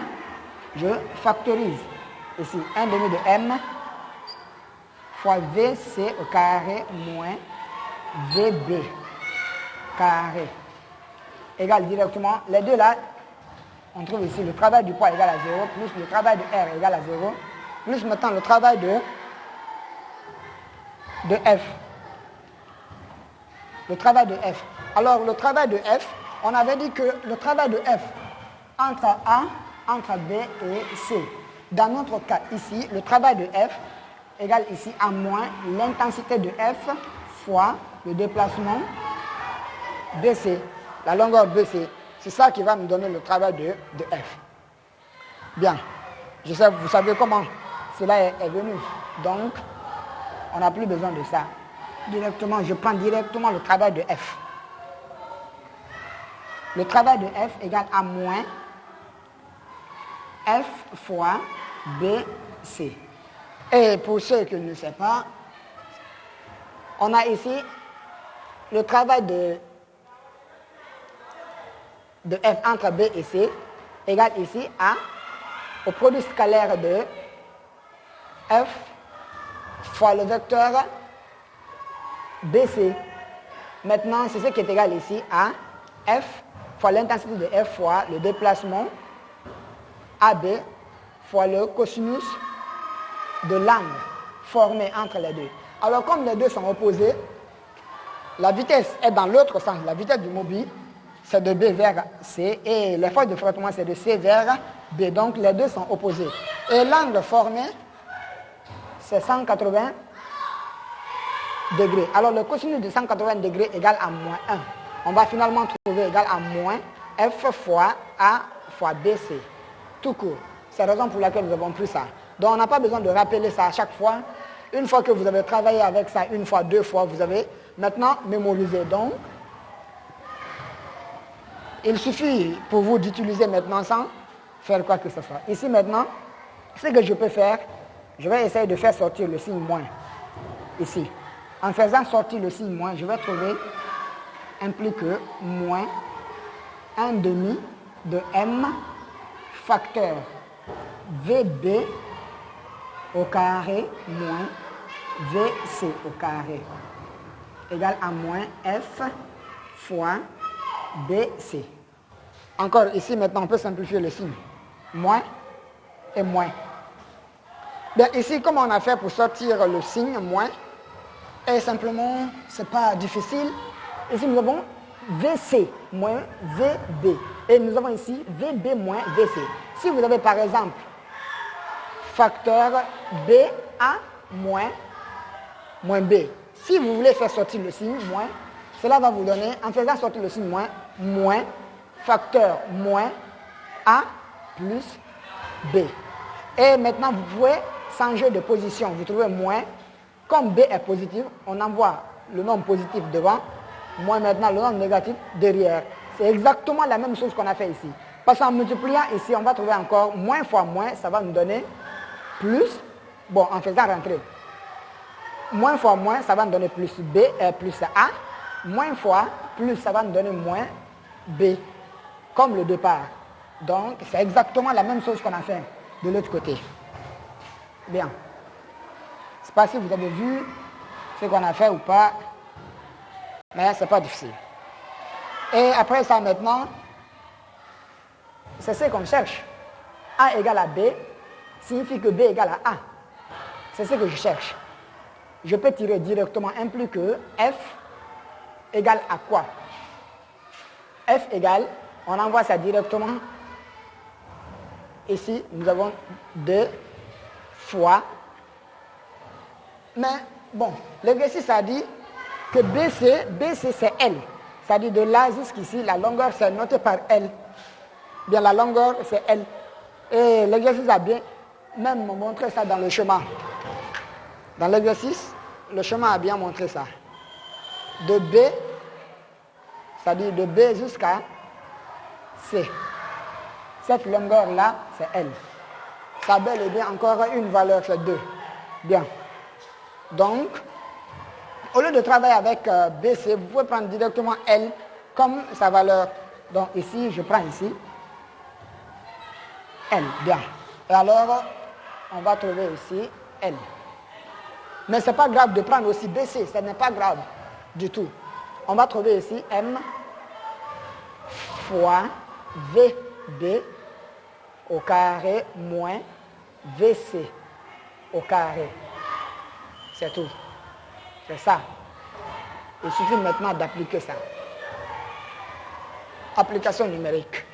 je factorise ici, 1/2 de M fois VC au carré moins VB carré égale directement, les deux là, on trouve ici le travail du poids égal à 0, plus le travail de R égal à 0, plus maintenant le travail de F. Le travail de F. Alors le travail de F, on avait dit que le travail de F entre A, entre B et C. Dans notre cas ici, le travail de F égale ici à moins l'intensité de F fois le déplacement BC, la longueur BC. C'est ça qui va me donner le travail de F. Bien. Je sais, vous savez comment cela est venu. Donc, on n'a plus besoin de ça. Directement, je prends directement le travail de F. Le travail de F égale à moins F fois BC. Et pour ceux qui ne savent pas, on a ici le travail de F entre B et C égale ici au produit scalaire de F fois le vecteur BC. Maintenant, c'est ce qui est égal ici à F fois l'intensité de F fois le déplacement AB fois le cosinus de l'angle formé entre les deux. Alors comme les deux sont opposés, la vitesse est dans l'autre sens. La vitesse du mobile, c'est de B vers C et la force de frottement, c'est de C vers B. Donc les deux sont opposés. Et l'angle formé, c'est 180 degrés. Alors le cosinus de 180 degrés égale à moins 1. On va finalement trouver égal à moins F fois A fois BC. Tout court. C'est la raison pour laquelle nous avons pris ça. Donc on n'a pas besoin de rappeler ça à chaque fois. Une fois que vous avez travaillé avec ça, une fois, deux fois, vous avez maintenant mémorisé. Donc, il suffit pour vous d'utiliser maintenant sans faire quoi que ce soit. Ici maintenant, ce que je peux faire, je vais essayer de faire sortir le signe moins. Ici. En faisant sortir le signe moins, je vais trouver implique moins 1 demi de M facteur VB au carré moins VC au carré égale à moins F fois BC. Encore ici, maintenant, on peut simplifier le signe. Moins et moins. Bien, ici, comment on a fait pour sortir le signe moins? Et simplement, ce n'est pas difficile. Ici, nous avons VC moins VB. Et nous avons ici VB moins VC. Si vous avez, par exemple, facteur BA moins B. Si vous voulez faire sortir le signe moins, cela va vous donner, en faisant sortir le signe moins facteur moins A plus B. Et maintenant, vous pouvez changer de position. Vous trouvez moins. Comme B est positif, on envoie le nombre positif devant, moins maintenant le nombre négatif derrière. C'est exactement la même chose qu'on a fait ici. Parce qu'en multipliant ici, on va trouver encore moins fois moins, ça va nous donner plus, bon, en faisant rentrer. Moins fois moins, ça va nous donner plus B, plus A. Moins fois plus, ça va nous donner moins B, comme le départ. Donc, c'est exactement la même chose qu'on a fait de l'autre côté. Bien. Je ne sais pas si vous avez vu ce qu'on a fait ou pas, mais ce n'est pas difficile. Et après ça, maintenant, c'est ce qu'on cherche. A égale à B signifie que B égale à A. C'est ce que je cherche. Je peux tirer directement implique que F égale à quoi? F égale, on envoie ça directement. Ici, nous avons 2 fois. Mais, bon, l'exercice a dit que BC c'est L. C'est-à-dire de là jusqu'ici, la longueur c'est noté par L. Bien, la longueur c'est L. Et l'exercice a bien même montré ça dans le schéma. Dans l'exercice, le schéma a bien montré ça. De B, c'est-à-dire de B jusqu'à C. Cette longueur-là, c'est L. Ça a bel et bien encore une valeur, c'est 2. Bien. Donc, au lieu de travailler avec BC, vous pouvez prendre directement L comme sa valeur. Donc ici, je prends ici L. Bien. Et alors, on va trouver ici L. Mais ce n'est pas grave de prendre aussi BC, ce n'est pas grave du tout. On va trouver ici M fois VB au carré moins VC au carré. C'est tout. C'est ça. Il suffit maintenant d'appliquer ça. Application numérique.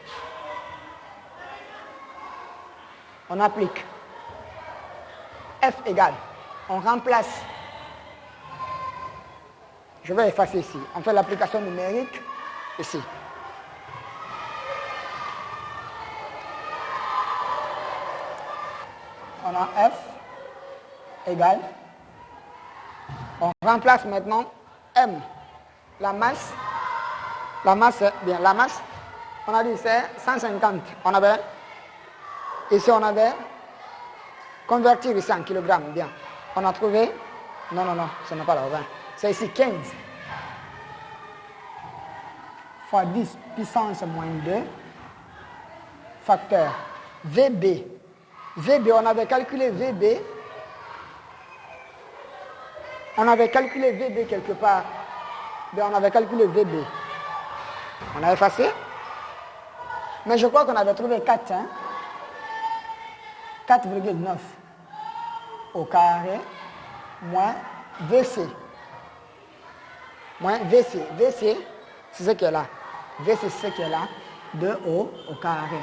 On applique. F égale. On remplace. Je vais effacer ici. On fait l'application numérique ici. On a F égale. On remplace maintenant M. La masse, bien, la masse, on a dit c'est 150. On avait, ici on avait, convertir ici en kilogrammes, bien. On a trouvé, non, ce n'est pas là, 20. C'est ici 15. Fois 10 puissance moins 2, facteur VB. VB, on avait calculé VB. On avait calculé VB quelque part. Bien, on avait calculé VB. On a effacé. Mais je crois qu'on avait trouvé 4. Hein? 4,9 au carré moins VC. Moins VC. VC, c'est ce qui est là. VC, c'est ce qui est là. 2O au carré.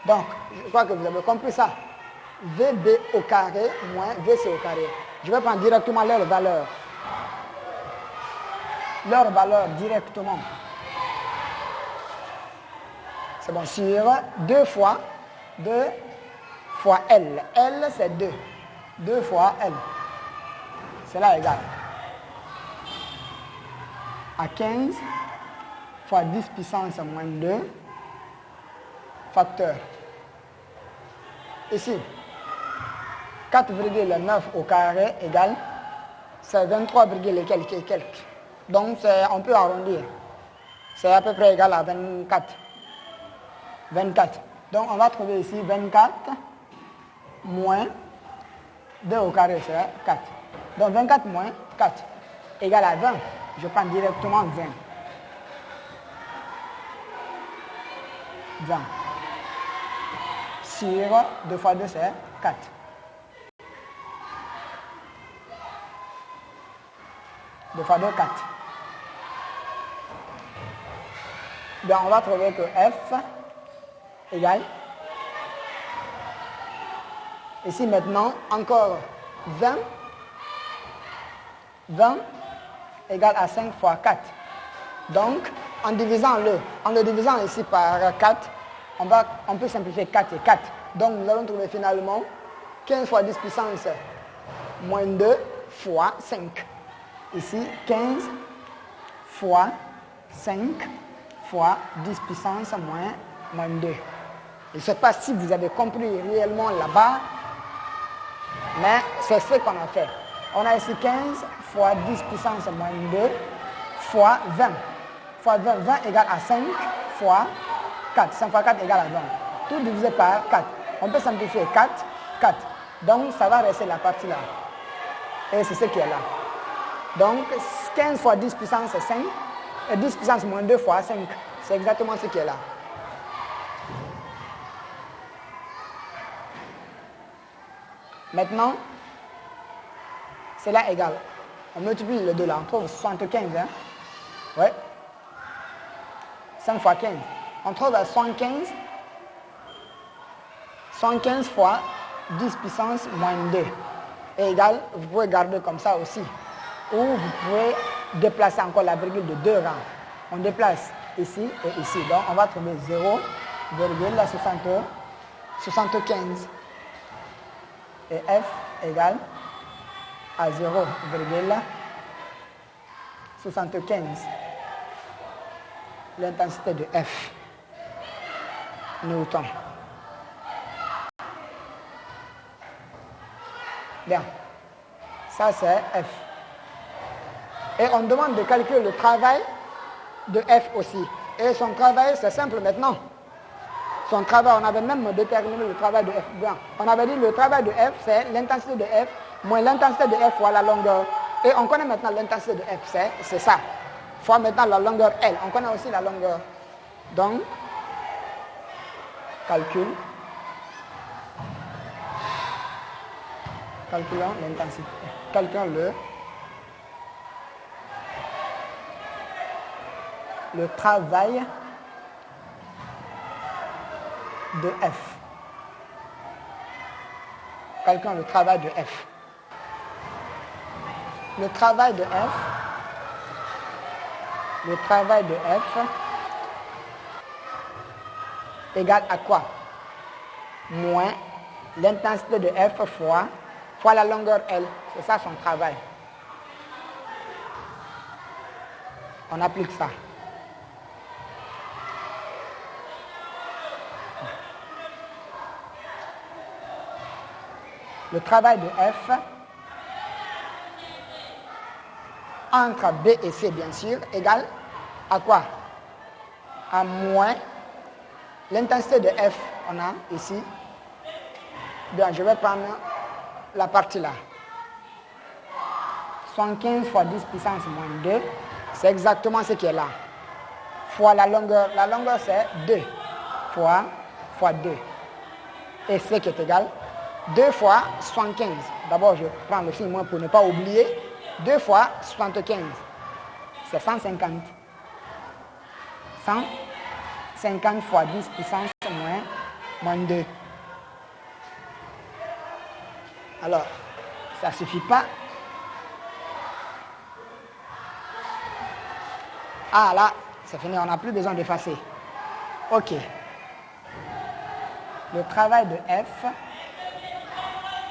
Donc, je crois que vous avez compris ça. VB au carré moins VC au carré. Je vais prendre directement leur valeur. Leur valeur directement. C'est bon, sur 2 fois L. L, c'est 2. 2 fois L. C'est là égal à 15 fois 10 puissance moins 2 facteur. Ici, 4,9 au carré égale, c'est 23, et quelques. Donc, on peut arrondir. C'est à peu près égal à 24. 24. Donc, on va trouver ici 24 moins 2 au carré, c'est 4. Donc, 24 moins 4 égale à 20. Je prends directement 20. 20. Sur 2 fois 2, c'est 4. Deux fois 2, 4. Donc, on va trouver que F égale. Ici, maintenant, encore 20. 20 égale à 5 fois 4. Donc, en le divisant ici par 4, on peut simplifier 4 et 4. Donc, nous allons trouver finalement 15 fois 10 puissance moins 2 fois 5. Ici, 15 fois 5 fois 10 puissance moins 2. Je ne sais pas si vous avez compris réellement là-bas, mais c'est ce qu'on a fait. On a ici 15 fois 10 puissance moins 2 fois 20. Fois 20, 20 égale à 5 fois 4. 5 fois 4 égale à 20. Tout divisé par 4. On peut simplifier 4, 4. Donc, ça va rester la partie là. Et c'est ce qui est là. Donc, 15 fois 10 puissance 5. Et 10 puissance moins 2 fois 5. C'est exactement ce qui est là. Maintenant, c'est là égal. On multiplie les deux là. On trouve 75. Hein? Oui. 5 fois 15. On trouve 75. 115 fois 10 puissance moins 2 est égal, vous pouvez garder comme ça aussi. Ou vous pouvez déplacer encore la virgule de 2 rangs. On déplace ici et ici. Donc on va trouver 0,75. Et F égale à 0,75. L'intensité de F. Newton. Bien. Ça, c'est F. Et on demande de calculer le travail de F aussi. Et son travail, c'est simple maintenant. Son travail, on avait même déterminé le travail de F. Bien. On avait dit le travail de F, c'est l'intensité de F moins l'intensité de F fois la longueur. Et on connaît maintenant l'intensité de F, c'est ça. Fois maintenant la longueur L. On connaît aussi la longueur. Donc, calculons l'intensité. Calculons le travail de F. Calculons le travail de F. Le travail de F égale à quoi? Moins l'intensité de F fois la longueur L. C'est ça son travail. On applique ça. Le travail de F entre B et C, bien sûr, égale à quoi? À moins l'intensité de F, on a ici. Bien, je vais prendre la partie là. 75 fois 10 puissance moins 2, c'est exactement ce qui est là. Fois la longueur. La longueur, c'est 2 fois 2. Et C qui est égal 2 fois 75. D'abord, je prends le signe moins pour ne pas oublier. 2 fois 75. C'est 150. 150 fois 10 puissance moins 2. Alors, ça ne suffit pas. Ah là, c'est fini, on n'a plus besoin d'effacer. OK. Le travail de F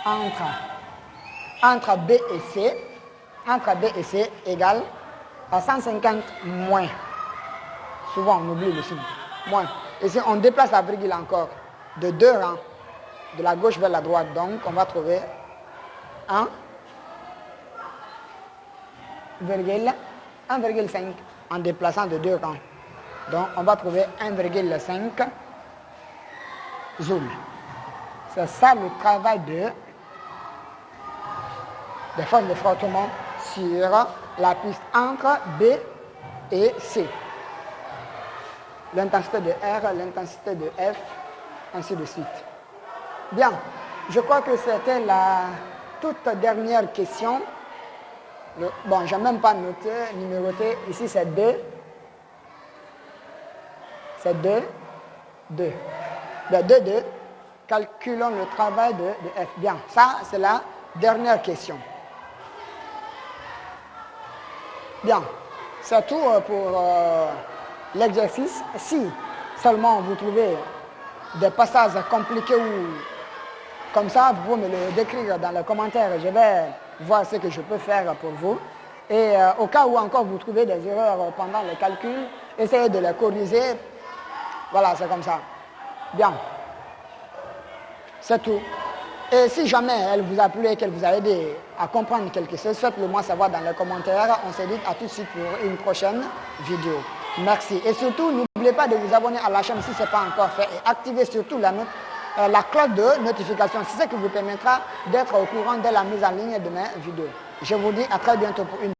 entre B et C égale à 150 moins. Souvent, on oublie le signe. Moins. Et si on déplace la virgule encore de 2 rangs, de la gauche vers la droite, donc on va trouver 1,5 en déplaçant de 2 rangs. Donc, on va trouver 1,5 joules. C'est ça le travail des forces de frottement sur la piste entre B et C. L'intensité de R, l'intensité de F, ainsi de suite. Bien, je crois que c'était la toute dernière question. Bon, je n'ai même pas noté, numéroté. Ici, c'est 2. C'est 2. 2. De 2, 2. Calculons le travail de F. Bien, ça, c'est la dernière question. Bien, c'est tout pour l'exercice. Si seulement vous trouvez des passages compliqués ou comme ça, vous pouvez me le décrire dans les commentaires. Je vais voir ce que je peux faire pour vous. Et au cas où encore vous trouvez des erreurs pendant le calcul, essayez de les corriger. Voilà, c'est comme ça. Bien. C'est tout. Et si jamais elle vous a plu et qu'elle vous a aidé à comprendre quelque chose, faites-le moi savoir dans les commentaires. On se dit à tout de suite pour une prochaine vidéo. Merci. Et surtout, n'oubliez pas de vous abonner à la chaîne si ce n'est pas encore fait et activez surtout la cloche de notification. C'est ce qui vous permettra d'être au courant de la mise en ligne de mes vidéos. Je vous dis à très bientôt pour une